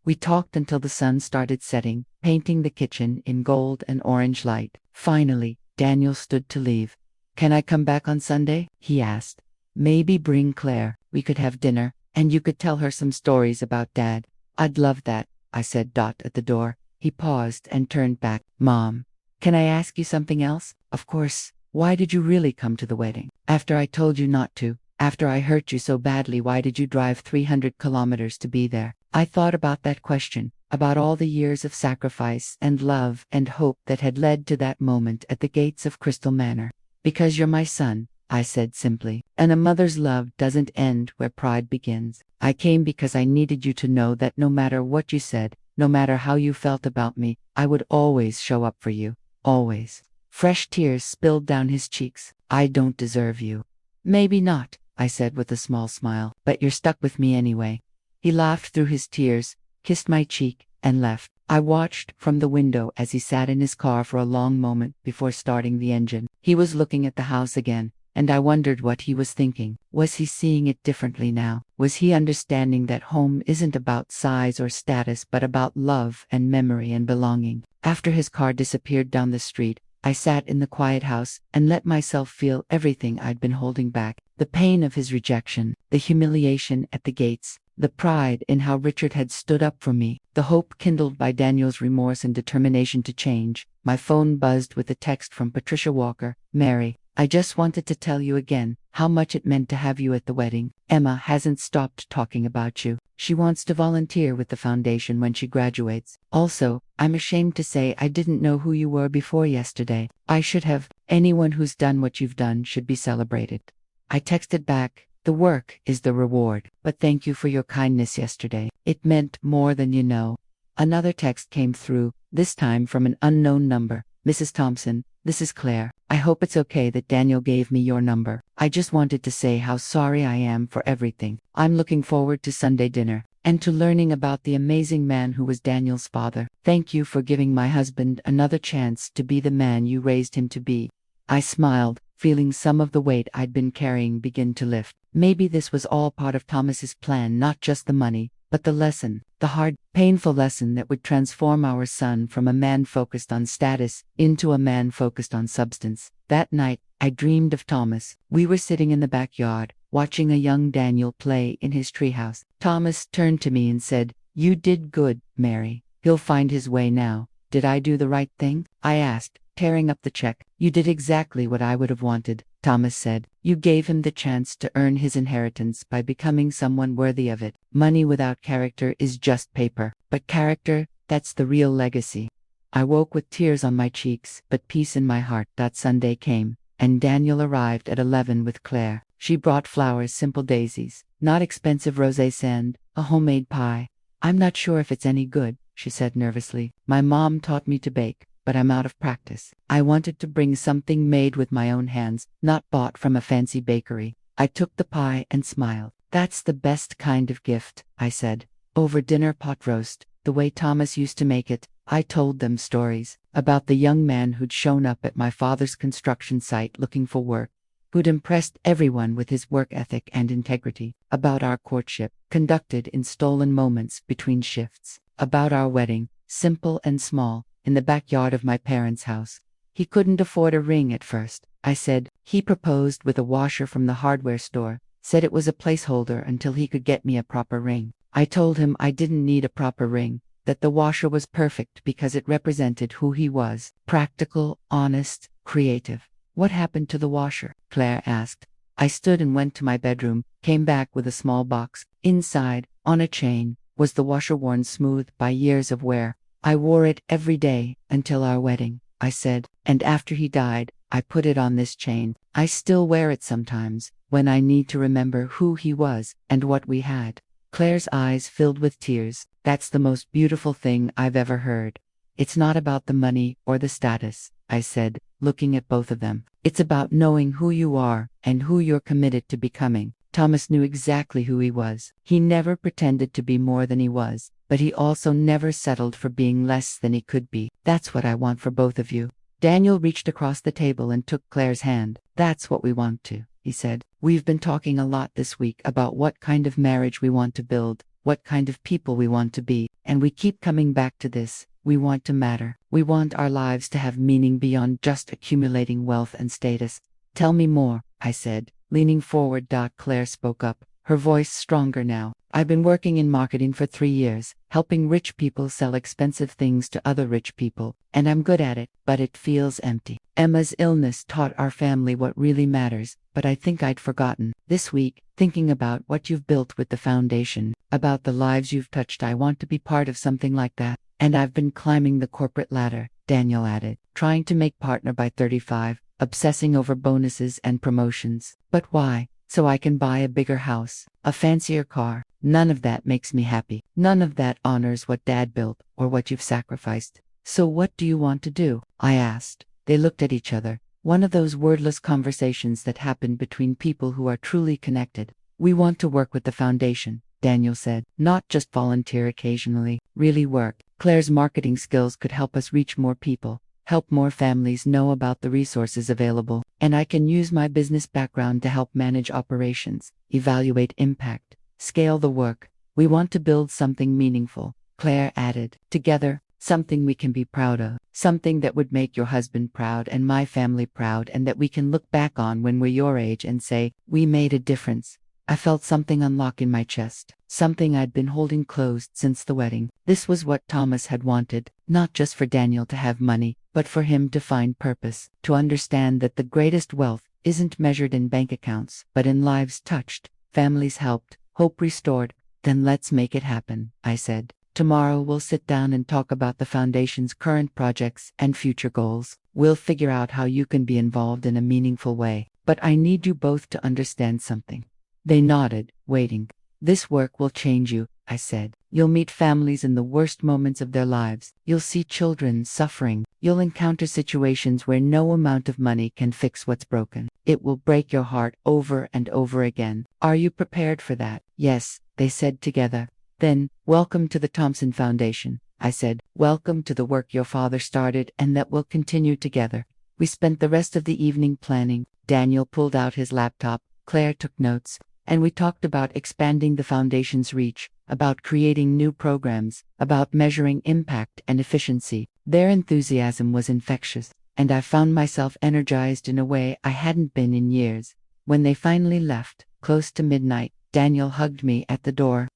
We talked until the sun started setting, painting the kitchen in gold and orange light. Finally, Daniel stood to leave. Can I come back on Sunday? He asked. Maybe bring Claire. We could have dinner, and you could tell her some stories about Dad. I'd love that, I said at the door. He paused and turned back. Mom, can I ask you something else? Of course. Why did you really come to the wedding? After I told you not to, after I hurt you so badly, why did you drive 300 kilometers to be there? I thought about that question, about all the years of sacrifice and love and hope that had led to that moment at the gates of Crystal Manor. Because you're my son, I said simply, and a mother's love doesn't end where pride begins. I came because I needed you to know that no matter what you said, no matter how you felt about me, I would always show up for you. Always. Fresh tears spilled down his cheeks. I don't deserve you. Maybe not, I said with a small smile, but you're stuck with me anyway. He laughed through his tears, kissed my cheek, and left. I watched from the window as he sat in his car for a long moment before starting the engine. He was looking at the house again, and I wondered what he was thinking. Was he seeing it differently now? Was he understanding that home isn't about size or status but about love and memory and belonging? After his car disappeared down the street, I sat in the quiet house and let myself feel everything I'd been holding back. The pain of his rejection, the humiliation at the gates, the pride in how Richard had stood up for me, the hope kindled by Daniel's remorse and determination to change. My phone buzzed with a text from Patricia Walker. Mary, I just wanted to tell you again how much it meant to have you at the wedding. Emma hasn't stopped talking about you. She wants to volunteer with the foundation when she graduates. Also, I'm ashamed to say I didn't know who you were before yesterday. I should have. Anyone who's done what you've done should be celebrated. I texted back, the work is the reward, but thank you for your kindness yesterday. It meant more than you know. Another text came through, this time from an unknown number. Mrs. Thompson, this is Claire. I hope it's okay that Daniel gave me your number. I just wanted to say how sorry I am for everything. I'm looking forward to Sunday dinner, and to learning about the amazing man who was Daniel's father. Thank you for giving my husband another chance to be the man you raised him to be. I smiled, feeling some of the weight I'd been carrying begin to lift. Maybe this was all part of Thomas's plan, not just the money, but the lesson, the hard, painful lesson that would transform our son from a man focused on status into a man focused on substance. That night, I dreamed of Thomas. We were sitting in the backyard, watching a young Daniel play in his treehouse. Thomas turned to me and said, "You did good, Mary. He'll find his way now." Did I do the right thing? I asked, tearing up the check. You did exactly what I would have wanted, Thomas said. You gave him the chance to earn his inheritance by becoming someone worthy of it. Money without character is just paper, but character, that's the real legacy. I woke with tears on my cheeks, but peace in my heart. That Sunday came, and Daniel arrived at 11 with Claire. She brought flowers, simple daisies, not expensive rosé sand, a homemade pie. I'm not sure if it's any good, she said nervously. My mom taught me to bake, but I'm out of practice. I wanted to bring something made with my own hands, not bought from a fancy bakery. I took the pie and smiled. That's the best kind of gift, I said. Over dinner pot roast, the way Thomas used to make it, I told them stories about the young man who'd shown up at my father's construction site looking for work, who'd impressed everyone with his work ethic and integrity, about our courtship, conducted in stolen moments between shifts, about our wedding, simple and small, in the backyard of my parents' house. He couldn't afford a ring at first, I said. He proposed with a washer from the hardware store, said it was a placeholder until he could get me a proper ring. I told him I didn't need a proper ring, that the washer was perfect because it represented who he was, practical, honest, creative. What happened to the washer? Claire asked. I stood and went to my bedroom, came back with a small box. Inside, on a chain, was the washer worn smooth by years of wear. I wore it every day until our wedding, I said, and after he died, I put it on this chain. I still wear it sometimes, when I need to remember who he was and what we had. Claire's eyes filled with tears. That's the most beautiful thing I've ever heard. It's not about the money or the status, I said, looking at both of them. It's about knowing who you are and who you're committed to becoming. Thomas knew exactly who he was. He never pretended to be more than he was, but he also never settled for being less than he could be. That's what I want for both of you. Daniel reached across the table and took Claire's hand. That's what we want to, he said. We've been talking a lot this week about what kind of marriage we want to build, what kind of people we want to be, and we keep coming back to this. We want to matter. We want our lives to have meaning beyond just accumulating wealth and status. Tell me more, I said, leaning forward. Claire spoke up, her voice stronger now. I've been working in marketing for 3 years, helping rich people sell expensive things to other rich people, and I'm good at it, but it feels empty. Emma's illness taught our family what really matters, but I think I'd forgotten. This week, thinking about what you've built with the foundation, about the lives you've touched, I want to be part of something like that. And I've been climbing the corporate ladder, Daniel added, trying to make partner by 35, obsessing over bonuses and promotions. But why? So I can buy a bigger house, a fancier car. None of that makes me happy. None of that honors what Dad built or what you've sacrificed. So what do you want to do? I asked. They looked at each other. One of those wordless conversations that happen between people who are truly connected. We want to work with the foundation, Daniel said. Not just volunteer occasionally, really work. Claire's marketing skills could help us reach more people, help more families know about the resources available, and I can use my business background to help manage operations, evaluate impact, scale the work. We want to build something meaningful, Claire added. Together, something we can be proud of, something that would make your husband proud and my family proud, and that we can look back on when we're your age and say, we made a difference. I felt something unlock in my chest, something I'd been holding closed since the wedding. This was what Thomas had wanted, not just for Daniel to have money, but for him to find purpose, to understand that the greatest wealth isn't measured in bank accounts, but in lives touched, families helped, hope restored. Then let's make it happen, I said. Tomorrow we'll sit down and talk about the foundation's current projects and future goals. We'll figure out how you can be involved in a meaningful way. But I need you both to understand something. They nodded, waiting. This work will change you, I said. You'll meet families in the worst moments of their lives. You'll see children suffering. You'll encounter situations where no amount of money can fix what's broken. It will break your heart over and over again. Are you prepared for that? Yes, they said together. Then, welcome to the Thompson Foundation, I said. Welcome to the work your father started and that will continue together. We spent the rest of the evening planning. Daniel pulled out his laptop. Claire took notes. And we talked about expanding the foundation's reach, about creating new programs, about measuring impact and efficiency. Their enthusiasm was infectious, and I found myself energized in a way I hadn't been in years. When they finally left, close to midnight, Daniel hugged me at the door.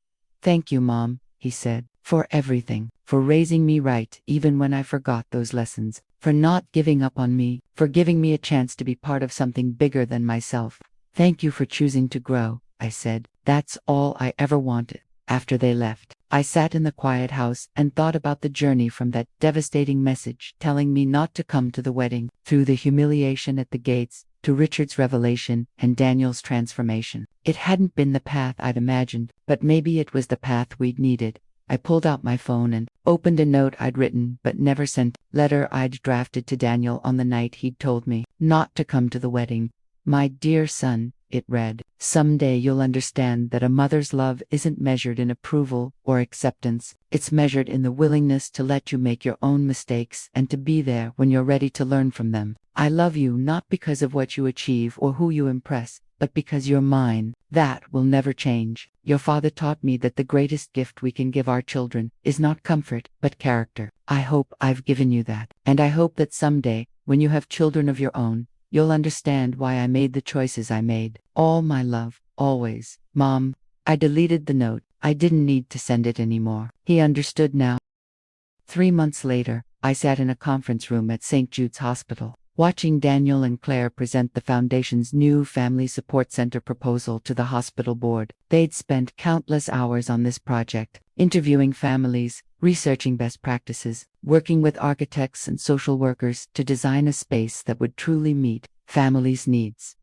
Thank you, Mom, he said, for everything, for raising me right even when I forgot those lessons, for not giving up on me, for giving me a chance to be part of something bigger than myself. Thank you for choosing to grow, I said. That's all I ever wanted. After they left, I sat in the quiet house and thought about the journey from that devastating message telling me not to come to the wedding, through the humiliation at the gates, to Richard's revelation and Daniel's transformation. It hadn't been the path I'd imagined, but maybe it was the path we'd needed. I pulled out my phone and opened a note I'd written but never sent, letter I'd drafted to Daniel on the night he'd told me not to come to the wedding. My dear son, it read, someday you'll understand that a mother's love isn't measured in approval or acceptance. It's measured in the willingness to let you make your own mistakes and to be there when you're ready to learn from them. I love you not because of what you achieve or who you impress, but because you're mine. That will never change. Your father taught me that the greatest gift we can give our children is not comfort, but character. I hope I've given you that. And I hope that someday, when you have children of your own, you'll understand why I made the choices I made. All my love, always. Mom. I deleted the note. I didn't need to send it anymore. He understood now. 3 months later, I sat in a conference room at St. Jude's Hospital. watching Daniel and Claire present the foundation's new family support center proposal to the hospital board. They'd spent countless hours on this project, interviewing families, researching best practices, working with architects and social workers to design a space that would truly meet families' needs.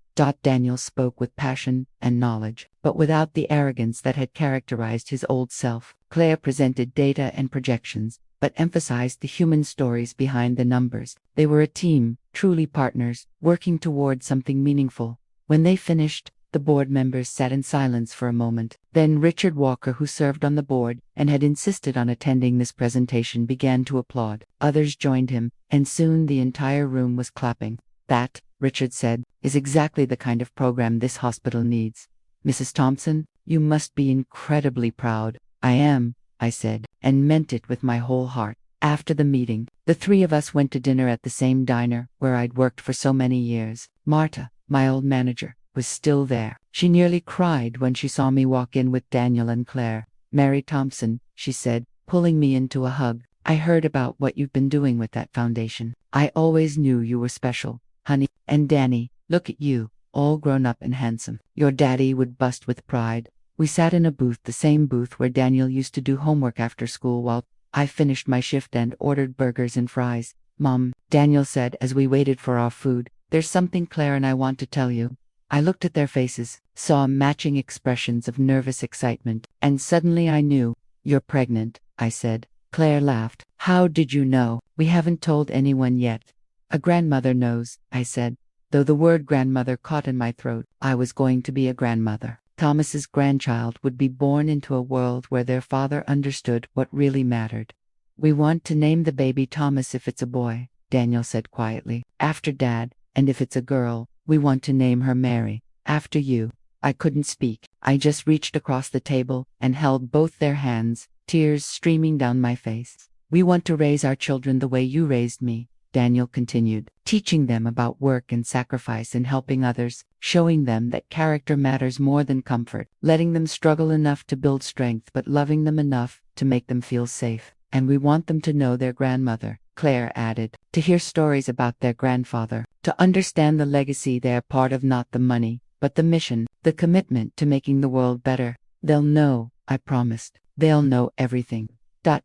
Daniel spoke with passion and knowledge, but without the arrogance that had characterized his old self. Claire presented data and projections, but emphasized the human stories behind the numbers. They were a team, truly partners, working toward something meaningful. When they finished, the board members sat in silence for a moment. Then Richard Walker, who served on the board and had insisted on attending this presentation, began to applaud. Others joined him, and soon the entire room was clapping. That, Richard said, is exactly the kind of program this hospital needs. Mrs. Thompson, you must be incredibly proud. I am, I said, and meant it with my whole heart. After the meeting, the three of us went to dinner at the same diner where I'd worked for so many years. Marta, my old manager, was still there. She nearly cried when she saw me walk in with Daniel and Claire. Mary Thompson, she said, pulling me into a hug. I heard about what you've been doing with that foundation. I always knew you were special, honey. And Danny, look at you, all grown up and handsome. Your daddy would bust with pride. We sat in a booth, the same booth where Daniel used to do homework after school while I finished my shift and ordered burgers and fries. Mom, Daniel said as we waited for our food, there's something Claire and I want to tell you. I looked at their faces, saw matching expressions of nervous excitement, and suddenly I knew. You're pregnant, I said. Claire laughed. How did you know? We haven't told anyone yet. A grandmother knows, I said, though the word grandmother caught in my throat. I was going to be a grandmother. Thomas's grandchild would be born into a world where their father understood what really mattered. We want to name the baby Thomas if it's a boy, Daniel said quietly, after Dad, and if it's a girl, we want to name her Mary, after you. I couldn't speak. I just reached across the table and held both their hands, tears streaming down my face. We want to raise our children the way you raised me, Daniel continued, teaching them about work and sacrifice and helping others, showing them that character matters more than comfort, letting them struggle enough to build strength but loving them enough to make them feel safe. And we want them to know their grandmother, Claire added, to hear stories about their grandfather, to understand the legacy they are part of, not the money, but the mission, the commitment to making the world better. They'll know, I promised. They'll know everything. That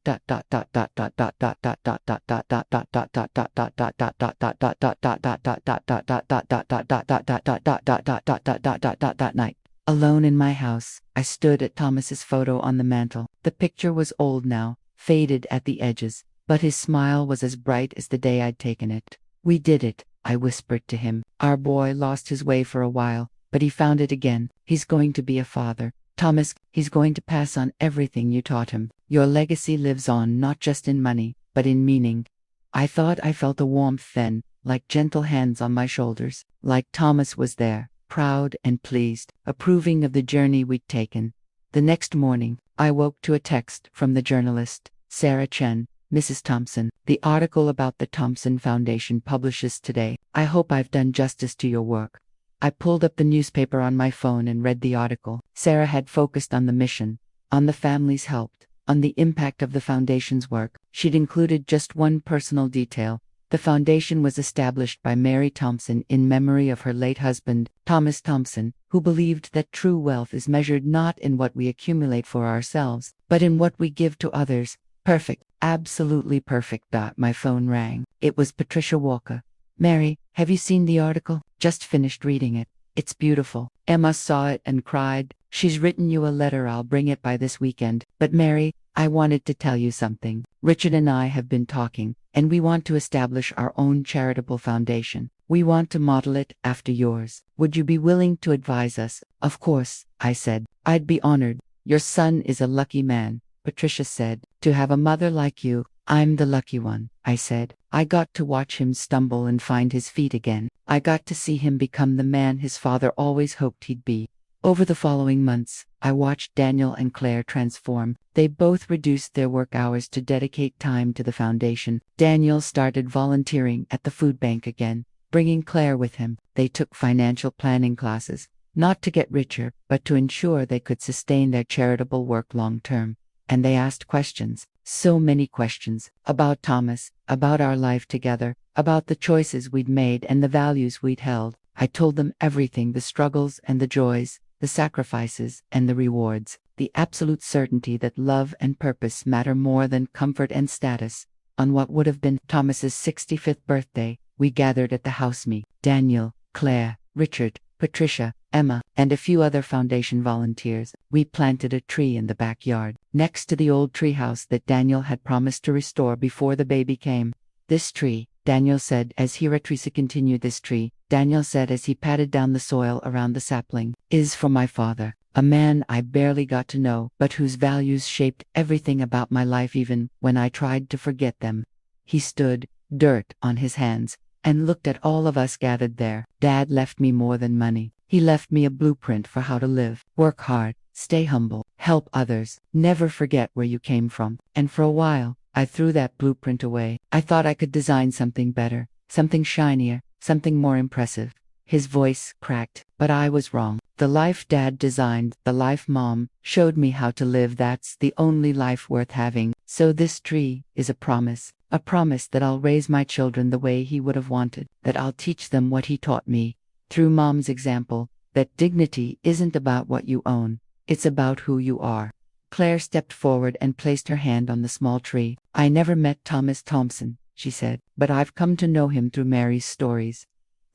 night, alone in my house, I stood at Thomas's photo on the mantel. The picture was old now, faded at the edges, but his smile was as bright as the day I'd taken it. We did it, I whispered to him. Our boy lost his way for a while, but he found it again. He's going to be a father. Thomas, he's going to pass on everything you taught him. Your legacy lives on not just in money, but in meaning. I thought I felt a warmth then, like gentle hands on my shoulders, like Thomas was there, proud and pleased, approving of the journey we'd taken. The next morning, I woke to a text from the journalist, Sarah Chen. Mrs. Thompson, the article about the Thompson Foundation publishes today. I hope I've done justice to your work. I pulled up the newspaper on my phone and read the article. Sarah had focused on the mission, on the families helped, on the impact of the foundation's work. She'd included just one personal detail. The foundation was established by Mary Thompson in memory of her late husband, Thomas Thompson, who believed that true wealth is measured not in what we accumulate for ourselves, but in what we give to others. Perfect, absolutely perfect. My phone rang. It was Patricia Walker. Mary, have you seen the article? Just finished reading it. It's beautiful. Emma saw it and cried. She's written you a letter. I'll bring it by this weekend. But Mary, I wanted to tell you something. Richard and I have been talking, and we want to establish our own charitable foundation. We want to model it after yours. Would you be willing to advise us? Of course, I said. I'd be honored. Your son is a lucky man, Patricia said. To have a mother like you. I'm the lucky one, I said. I got to watch him stumble and find his feet again. I got to see him become the man his father always hoped he'd be. Over the following months, I watched Daniel and Claire transform. They both reduced their work hours to dedicate time to the foundation. Daniel started volunteering at the food bank again, bringing Claire with him. They took financial planning classes, not to get richer, but to ensure they could sustain their charitable work long term. And they asked questions. So many questions about Thomas, about our life together, about the choices we'd made and the values we'd held. I told them everything, the struggles and the joys, the sacrifices and the rewards, the absolute certainty that love and purpose matter more than comfort and status. On what would have been Thomas's 65th birthday, we gathered at the house, me, Daniel, Claire, Richard, Patricia, Emma, and a few other foundation volunteers. We planted a tree in the backyard, next to the old treehouse that Daniel had promised to restore before the baby came. This tree, Daniel said as Teresa continued, this tree, Daniel said as he patted down the soil around the sapling, is for my father, a man I barely got to know, but whose values shaped everything about my life even when I tried to forget them. He stood, dirt on his hands, and looked at all of us gathered there. Dad left me more than money. He left me a blueprint for how to live. Work hard, stay humble, help others, never forget where you came from. And for a while, I threw that blueprint away. I thought I could design something better, something shinier, something more impressive. His voice cracked, but I was wrong. The life Dad designed, the life Mom showed me how to live, that's the only life worth having. So this tree is a promise that I'll raise my children the way he would have wanted, that I'll teach them what he taught me, through Mom's example, that dignity isn't about what you own, it's about who you are. Claire stepped forward and placed her hand on the small tree. I never met Thomas Thompson, she said, but I've come to know him through Mary's stories,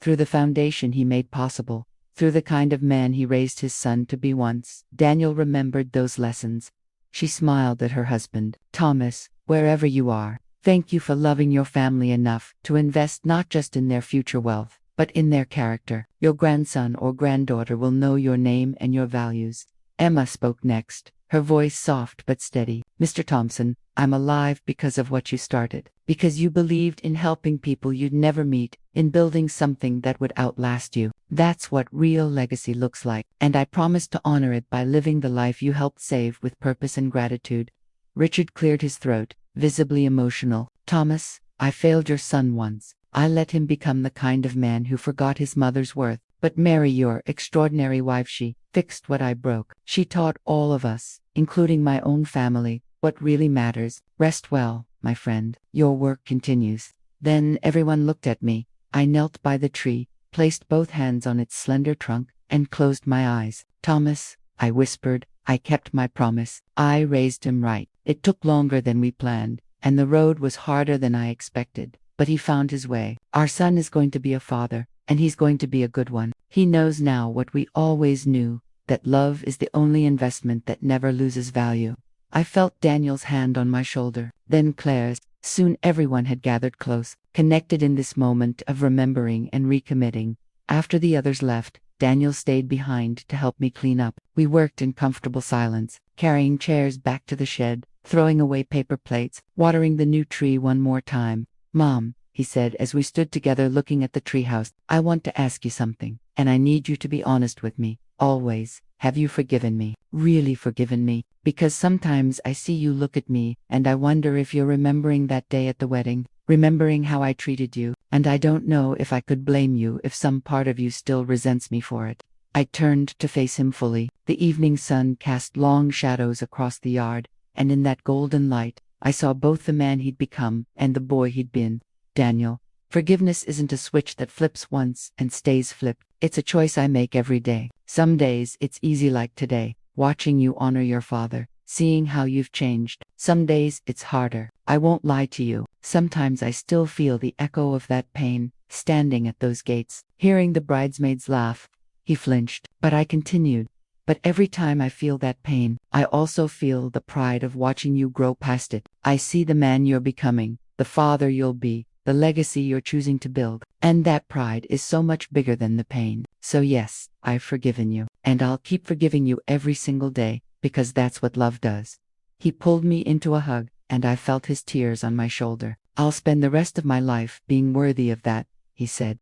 through the foundation he made possible, through the kind of man he raised his son to be once. Daniel remembered those lessons. She smiled at her husband. Thomas, wherever you are, thank you for loving your family enough to invest not just in their future wealth, but in their character. Your grandson or granddaughter will know your name and your values. Emma spoke next, her voice soft but steady. Mr. Thompson, I'm alive because of what you started, because you believed in helping people you'd never meet, in building something that would outlast you. That's what real legacy looks like, and I promise to honor it by living the life you helped save with purpose and gratitude. Richard cleared his throat, visibly emotional. Thomas, I failed your son once. I let him become the kind of man who forgot his mother's worth. But Mary, your extraordinary wife, she fixed what I broke. She taught all of us, including my own family, what really matters. Rest well, my friend. Your work continues. Then everyone looked at me. I knelt by the tree, placed both hands on its slender trunk, and closed my eyes. Thomas, I whispered, I kept my promise. I raised him right. It took longer than we planned, and the road was harder than I expected, but he found his way. Our son is going to be a father, and he's going to be a good one. He knows now what we always knew, that love is the only investment that never loses value. I felt Daniel's hand on my shoulder, then Claire's. Soon everyone had gathered close, connected in this moment of remembering and recommitting. After the others left, Daniel stayed behind to help me clean up. We worked in comfortable silence, carrying chairs back to the shed, throwing away paper plates, watering the new tree one more time. Mom, he said as we stood together looking at the treehouse, I want to ask you something, and I need you to be honest with me, always. Have you forgiven me? Really forgiven me? Because sometimes I see you look at me, and I wonder if you're remembering that day at the wedding, remembering how I treated you, and I don't know if I could blame you if some part of you still resents me for it. I turned to face him fully. The evening sun cast long shadows across the yard, and in that golden light, I saw both the man he'd become and the boy he'd been. Daniel, forgiveness isn't a switch that flips once and stays flipped. It's a choice I make every day. Some days it's easy, like today, watching you honor your father, seeing how you've changed. Some days it's harder. I won't lie to you. Sometimes I still feel the echo of that pain, standing at those gates, hearing the bridesmaids laugh. He flinched, but I continued. But every time I feel that pain, I also feel the pride of watching you grow past it. I see the man you're becoming, the father you'll be, the legacy you're choosing to build, and that pride is so much bigger than the pain. So yes, I've forgiven you, and I'll keep forgiving you every single day, because that's what love does. He pulled me into a hug, and I felt his tears on my shoulder. I'll spend the rest of my life being worthy of that, he said.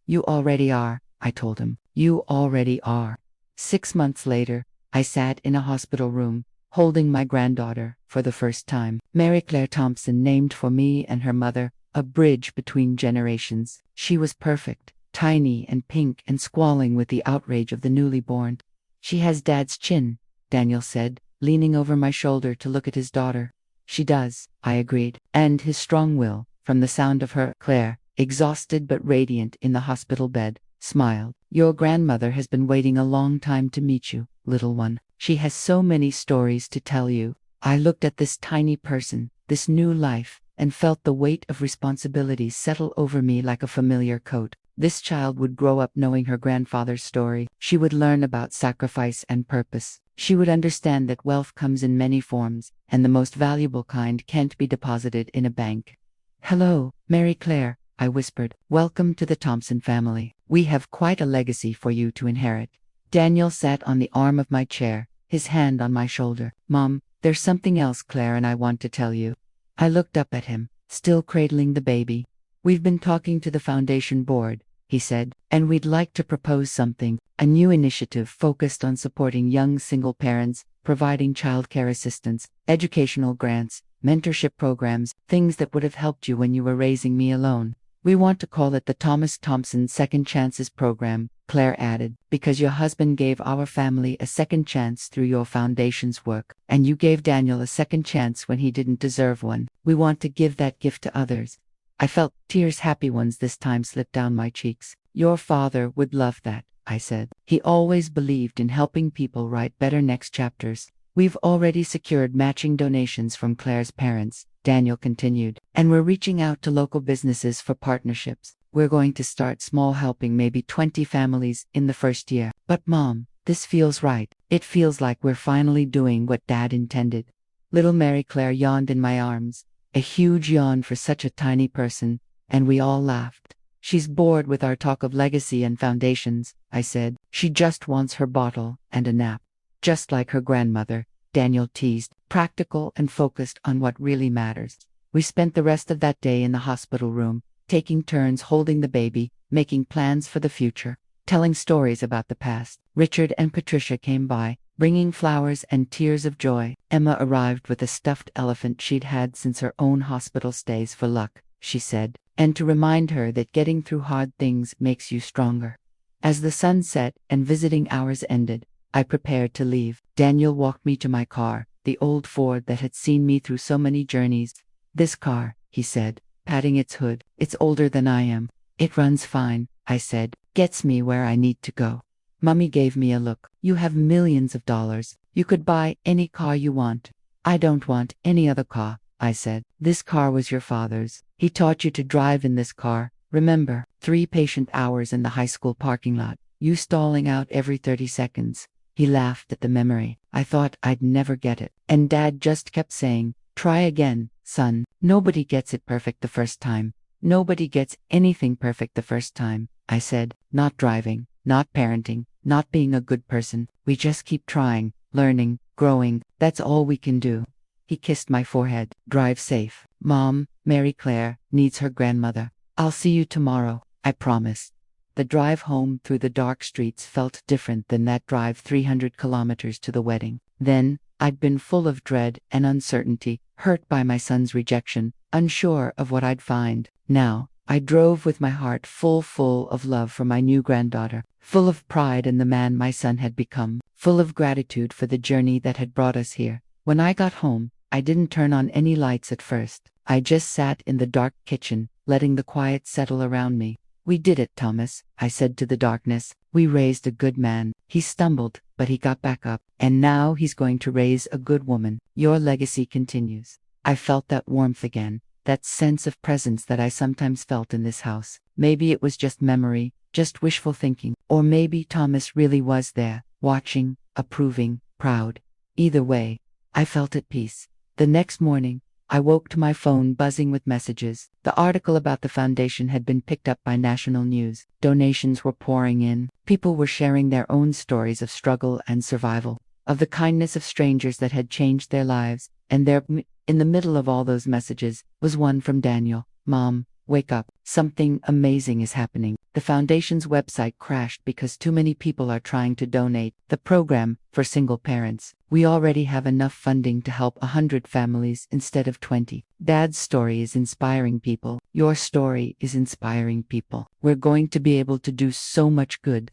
You already are, I told him. You already are. 6 months later, I sat in a hospital room, holding my granddaughter for the first time. Mary Claire Thompson, named for me and her mother, a bridge between generations. She was perfect, tiny and pink and squalling with the outrage of the newly born. She has Dad's chin, Daniel said, leaning over my shoulder to look at his daughter. She does, I agreed. And his strong will, from the sound of her, Claire, exhausted but radiant in the hospital bed, smiled. Your grandmother has been waiting a long time to meet you, little one. She has so many stories to tell you. I looked at this tiny person, this new life, and felt the weight of responsibility settle over me like a familiar coat. This child would grow up knowing her grandfather's story. She would learn about sacrifice and purpose. She would understand that wealth comes in many forms, and the most valuable kind can't be deposited in a bank. Hello, Mary Claire, I whispered. Welcome to the Thompson family. We have quite a legacy for you to inherit. Daniel sat on the arm of my chair, his hand on my shoulder. Mom, there's something else Claire and I want to tell you. I looked up at him, still cradling the baby. We've been talking to the foundation board, he said, and we'd like to propose something, a new initiative focused on supporting young single parents, providing childcare assistance, educational grants, mentorship programs, things that would have helped you when you were raising me alone. We want to call it the Thomas Thompson Second Chances Program, Claire added, because your husband gave our family a second chance through your foundation's work, and you gave Daniel a second chance when he didn't deserve one. We want to give that gift to others. I felt tears, happy ones this time, slip down my cheeks. Your father would love that, I said. He always believed in helping people write better next chapters. We've already secured matching donations from Claire's parents, Daniel continued, and we're reaching out to local businesses for partnerships. We're going to start small, helping maybe 20 families in the first year. But Mom, this feels right. It feels like we're finally doing what Dad intended. Little Mary Claire yawned in my arms, a huge yawn for such a tiny person, and we all laughed. She's bored with our talk of legacy and foundations, I said. She just wants her bottle and a nap. Just like her grandmother, Daniel teased, practical and focused on what really matters. We spent the rest of that day in the hospital room, taking turns holding the baby, making plans for the future, telling stories about the past. Richard and Patricia came by, bringing flowers and tears of joy. Emma arrived with a stuffed elephant she'd had since her own hospital stays. For luck, she said, and to remind her that getting through hard things makes you stronger. As the sun set and visiting hours ended, I prepared to leave. Daniel walked me to my car, the old Ford that had seen me through so many journeys. This car, he said, patting its hood. It's older than I am. It runs fine, I said. Gets me where I need to go. Mummy gave me a look. You have millions of dollars. You could buy any car you want. I don't want any other car, I said. This car was your father's. He taught you to drive in this car. Remember, 3 patient hours in the high school parking lot. You stalling out every 30 seconds. He laughed at the memory. I thought I'd never get it. And Dad just kept saying, try again, son. Nobody gets it perfect the first time. Nobody gets anything perfect the first time, I said. Not driving, not parenting, not being a good person. We just keep trying, learning, growing. That's all we can do. He kissed my forehead. Drive safe. Mom, Mary Claire needs her grandmother. I'll see you tomorrow, I promised. The drive home through the dark streets felt different than that drive 300 kilometers to the wedding. Then, I'd been full of dread and uncertainty, hurt by my son's rejection, unsure of what I'd find. Now, I drove with my heart full of love for my new granddaughter, full of pride in the man my son had become, full of gratitude for the journey that had brought us here. When I got home, I didn't turn on any lights at first. I just sat in the dark kitchen, letting the quiet settle around me. We did it, Thomas, I said to the darkness. We raised a good man. He stumbled, but he got back up. And now he's going to raise a good woman. Your legacy continues. I felt that warmth again, that sense of presence that I sometimes felt in this house. Maybe it was just memory, just wishful thinking. Or maybe Thomas really was there, watching, approving, proud. Either way, I felt at peace. The next morning, I woke to my phone buzzing with messages. The article about the foundation had been picked up by national news. Donations were pouring in. People were sharing their own stories of struggle and survival, of the kindness of strangers that had changed their lives. And there, in the middle of all those messages, was one from Daniel. Mom, wake up. Something amazing is happening. The foundation's website crashed because too many people are trying to donate. The program, for single parents. We already have enough funding to help 100 families instead of 20. Dad's story is inspiring people. Your story is inspiring people. We're going to be able to do so much good.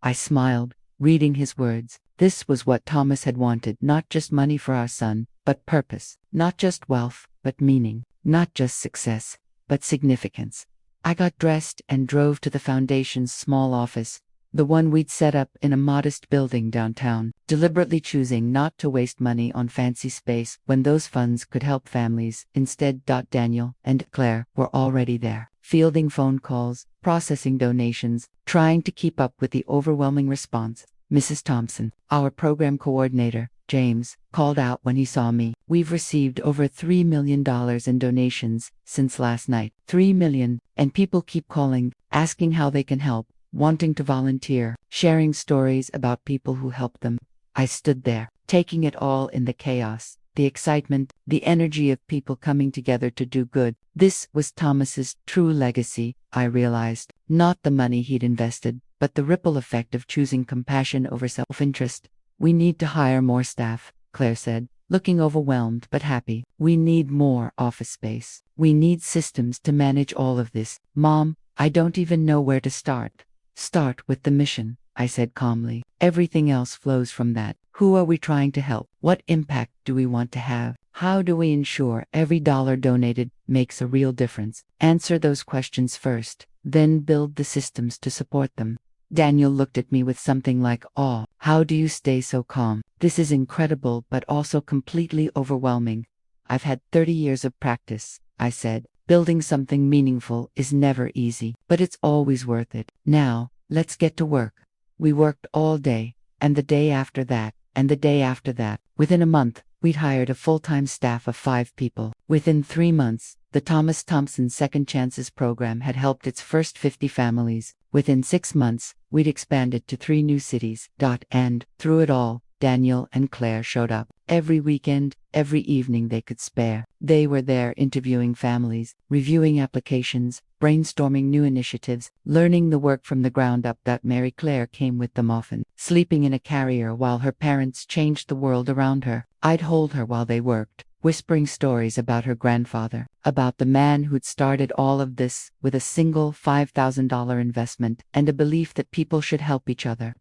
I smiled, reading his words. This was what Thomas had wanted, not just money for our son, but purpose, not just wealth, but meaning, not just success, but significance. I got dressed and drove to the foundation's small office, the one we'd set up in a modest building downtown, deliberately choosing not to waste money on fancy space when those funds could help families. Instead, Daniel and Claire were already there, fielding phone calls, processing donations, trying to keep up with the overwhelming response. Mrs. Thompson, our program coordinator, James, called out when he saw me. We've received over $3 million in donations since last night. $3 million, and people keep calling, asking how they can help, wanting to volunteer, sharing stories about people who helped them. I stood there, taking it all in, the chaos, the excitement, the energy of people coming together to do good. This was Thomas's true legacy, I realized. Not the money he'd invested, but the ripple effect of choosing compassion over self-interest. We need to hire more staff, Claire said, looking overwhelmed but happy. We need more office space. We need systems to manage all of this. Mom, I don't even know where to start. Start with the mission, I said calmly. Everything else flows from that. Who are we trying to help? What impact do we want to have? How do we ensure every dollar donated makes a real difference? Answer those questions first, then build the systems to support them. Daniel looked at me with something like awe. How do you stay so calm? This is incredible, but also completely overwhelming. I've had 30 years of practice, I said. Building something meaningful is never easy, but it's always worth it. Now, let's get to work. We worked all day, and the day after that, and the day after that. Within a month, we'd hired a full-time staff of 5 people. Within 3 months, the Thomas Thompson Second Chances program had helped its first 50 families. Within 6 months, we'd expanded to 3 new cities. And, through it all, Daniel and Claire showed up. Every weekend, every evening they could spare. They were there interviewing families, reviewing applications, brainstorming new initiatives, learning the work from the ground up. Mary Claire came with them often, sleeping in a carrier while her parents changed the world around her. I'd hold her while they worked, whispering stories about her grandfather, about the man who'd started all of this with a single $5,000 investment and a belief that people should help each other.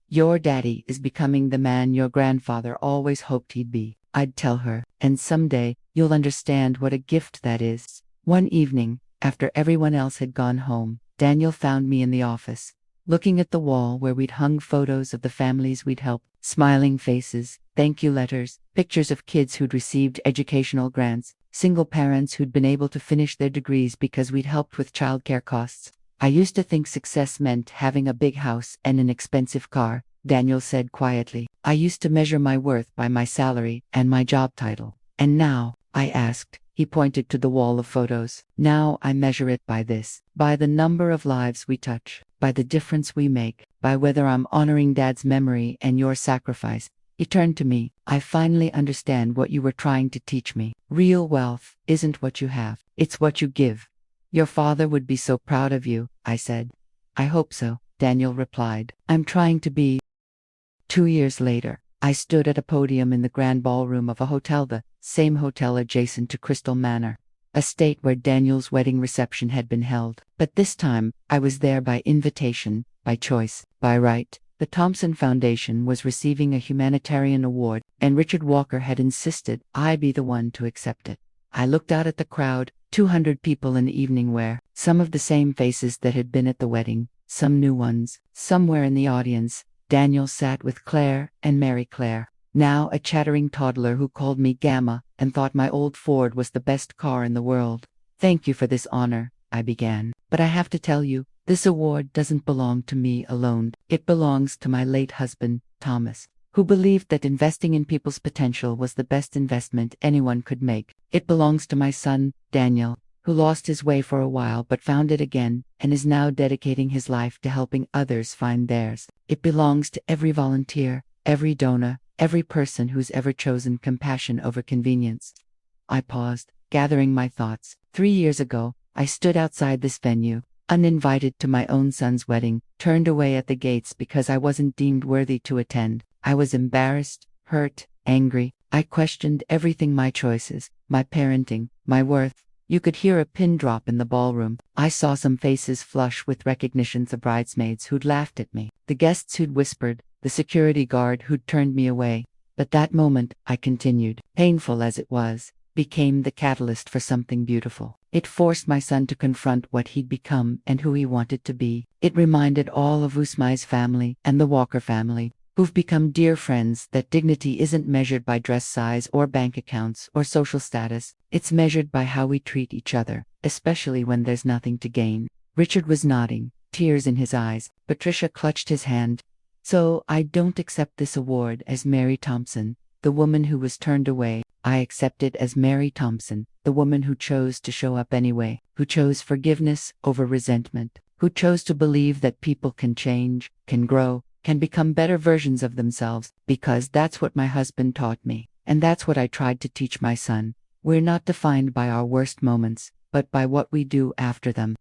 Your daddy is becoming the man your grandfather always hoped he'd be, I'd tell her, and someday you'll understand what a gift that is. One evening, after everyone else had gone home, Daniel found me in the office, looking at the wall where we'd hung photos of the families we'd helped, smiling faces, thank you letters, pictures of kids who'd received educational grants, single parents who'd been able to finish their degrees because we'd helped with childcare costs. I used to think success meant having a big house and an expensive car, Daniel said quietly. I used to measure my worth by my salary and my job title. And now, I asked. He pointed to the wall of photos. Now I measure it by this, by the number of lives we touch, by the difference we make, by whether I'm honoring Dad's memory and your sacrifice. He turned to me. I finally understand what you were trying to teach me. Real wealth isn't what you have, it's what you give. Your father would be so proud of you, I said. I hope so, Daniel replied. I'm trying to be. 2 years later, I stood at a podium in the grand ballroom of a hotel, the same hotel adjacent to Crystal Manor, a estate where Daniel's wedding reception had been held. But this time, I was there by invitation, by choice, by right. The Thompson Foundation was receiving a humanitarian award, and Richard Walker had insisted I be the one to accept it. I looked out at the crowd, 200 people in evening wear, some of the same faces that had been at the wedding, some new ones. Somewhere in the audience, Daniel sat with Claire and Mary Claire, now a chattering toddler who called me Gamma and thought my old Ford was the best car in the world. Thank you for this honor, I began. But I have to tell you, this award doesn't belong to me alone. It belongs to my late husband, Thomas, who believed that investing in people's potential was the best investment anyone could make. It belongs to my son, Daniel, who lost his way for a while but found it again and is now dedicating his life to helping others find theirs. It belongs to every volunteer, every donor, every person who's ever chosen compassion over convenience. I paused, gathering my thoughts. 3 years ago, I stood outside this venue, uninvited to my own son's wedding, turned away at the gates because I wasn't deemed worthy to attend. I was embarrassed, hurt, angry. I questioned everything: my choices, my parenting, my worth. You could hear a pin drop in the ballroom. I saw some faces flush with recognitions of bridesmaids who'd laughed at me, the guests who'd whispered, the security guard who'd turned me away. But that moment, I continued, painful as it was, became the catalyst for something beautiful. It forced my son to confront what he'd become and who he wanted to be. It reminded all of Usmai's family and the Walker family, who've become dear friends, that dignity isn't measured by dress size or bank accounts or social status. It's measured by how we treat each other, especially when there's nothing to gain. Richard was nodding, tears in his eyes. Patricia clutched his hand. So I don't accept this award as Mary Thompson, the woman who was turned away. I accept it as Mary Thompson, the woman who chose to show up anyway, who chose forgiveness over resentment, who chose to believe that people can change, can grow, can become better versions of themselves, because that's what my husband taught me, and that's what I tried to teach my son. We're not defined by our worst moments, but by what we do after them.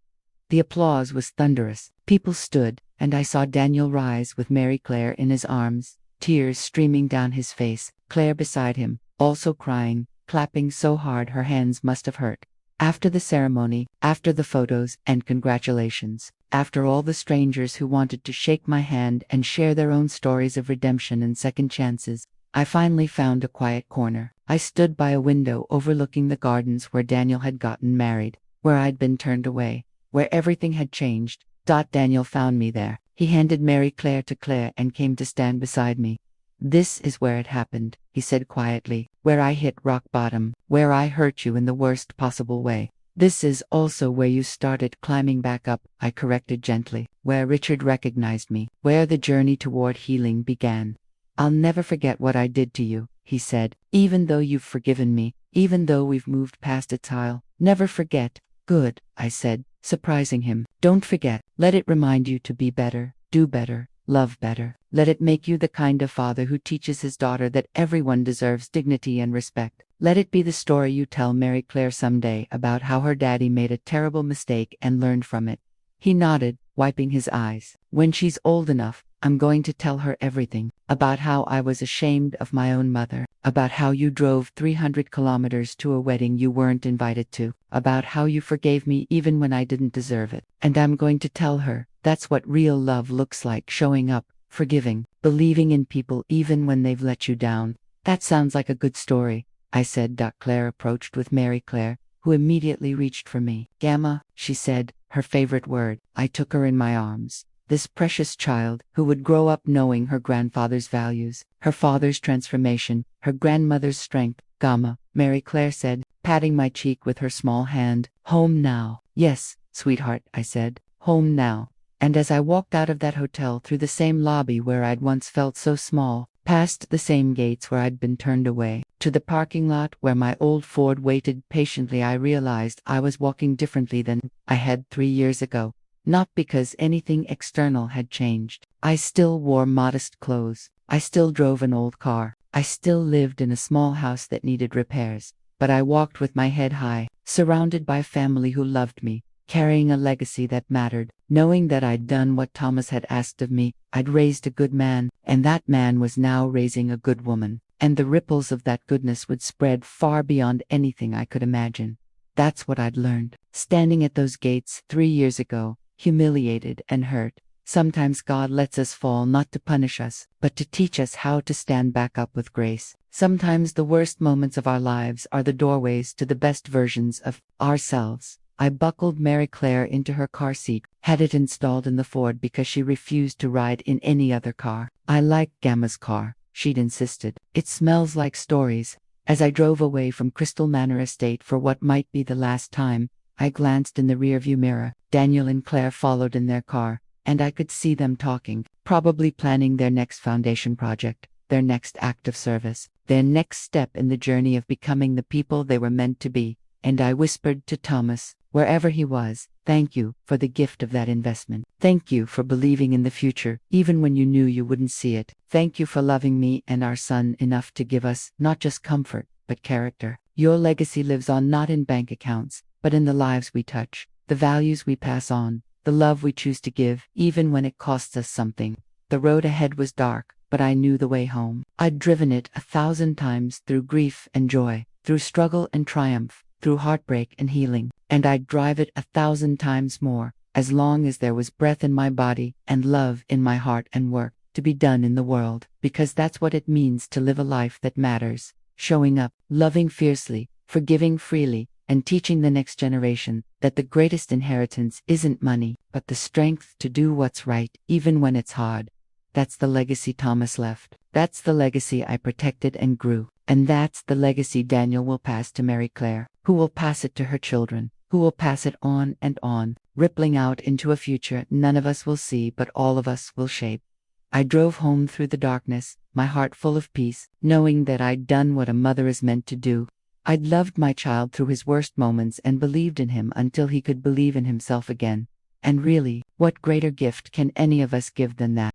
The applause was thunderous. People stood, and I saw Daniel rise with Mary Claire in his arms, tears streaming down his face, Claire beside him, also crying, clapping so hard her hands must have hurt. After the ceremony, after the photos and congratulations, after all the strangers who wanted to shake my hand and share their own stories of redemption and second chances, I finally found a quiet corner. I stood by a window overlooking the gardens where Daniel had gotten married, where I'd been turned away, where everything had changed. Daniel found me there. He handed Mary Claire to Claire and came to stand beside me. This is where it happened, he said quietly, where I hit rock bottom, where I hurt you in the worst possible way. This is also where you started climbing back up, I corrected gently, where Richard recognized me, where the journey toward healing began. I'll never forget what I did to you, he said, even though you've forgiven me, even though we've moved past it. I'll never forget. Good, I said, surprising him. Don't forget. Let it remind you to be better, do better, love better. Let it make you the kind of father who teaches his daughter that everyone deserves dignity and respect. Let it be the story you tell Mary Claire someday about how her daddy made a terrible mistake and learned from it. He nodded, wiping his eyes. When she's old enough, I'm going to tell her everything, about how I was ashamed of my own mother, about how you drove 300 kilometers to a wedding you weren't invited to, about how you forgave me even when I didn't deserve it. And I'm going to tell her, that's what real love looks like, showing up, forgiving, believing in people even when they've let you down. That sounds like a good story, I said. Claire approached with Mary Claire, who immediately reached for me. Gamma, she said, her favorite word. I took her in my arms. This precious child, who would grow up knowing her grandfather's values, her father's transformation, her grandmother's strength. Gamma, Mary Claire said, patting my cheek with her small hand. Home now. Yes, sweetheart, I said. Home now. And as I walked out of that hotel through the same lobby where I'd once felt so small, past the same gates where I'd been turned away, to the parking lot where my old Ford waited patiently, I realized I was walking differently than I had 3 years ago. Not because anything external had changed. I still wore modest clothes. I still drove an old car. I still lived in a small house that needed repairs. But I walked with my head high, surrounded by family who loved me, carrying a legacy that mattered, knowing that I'd done what Thomas had asked of me. I'd raised a good man, and that man was now raising a good woman. And the ripples of that goodness would spread far beyond anything I could imagine. That's what I'd learned, standing at those gates 3 years ago, humiliated and hurt. Sometimes God lets us fall not to punish us, but to teach us how to stand back up with grace. Sometimes the worst moments of our lives are the doorways to the best versions of ourselves. I buckled Mary Claire into her car seat, had it installed in the Ford because she refused to ride in any other car. I like Gamma's car, she'd insisted. It smells like stories. As I drove away from Crystal Manor Estate for what might be the last time, I glanced in the rearview mirror. Daniel and Claire followed in their car, and I could see them talking, probably planning their next foundation project, their next act of service, their next step in the journey of becoming the people they were meant to be. And I whispered to Thomas, wherever he was, thank you for the gift of that investment. Thank you for believing in the future, even when you knew you wouldn't see it. Thank you for loving me and our son enough to give us not just comfort, but character. Your legacy lives on not in bank accounts, but in the lives we touch, the values we pass on, the love we choose to give, even when it costs us something. The road ahead was dark, but I knew the way home. I'd driven it 1,000 times through grief and joy, through struggle and triumph, through heartbreak and healing, and I'd drive it 1,000 times more, as long as there was breath in my body and love in my heart and work. to be done in the world, because that's what it means to live a life that matters. Showing up, loving fiercely, forgiving freely, and teaching the next generation that the greatest inheritance isn't money, but the strength to do what's right, even when it's hard. That's the legacy Thomas left. That's the legacy I protected and grew. And that's the legacy Daniel will pass to Mary Claire, who will pass it to her children, who will pass it on, rippling out into a future none of us will see but all of us will shape. I drove home through the darkness, my heart full of peace, knowing that I'd done what a mother is meant to do. I'd loved my child through his worst moments and believed in him until he could believe in himself again. And really, what greater gift can any of us give than that?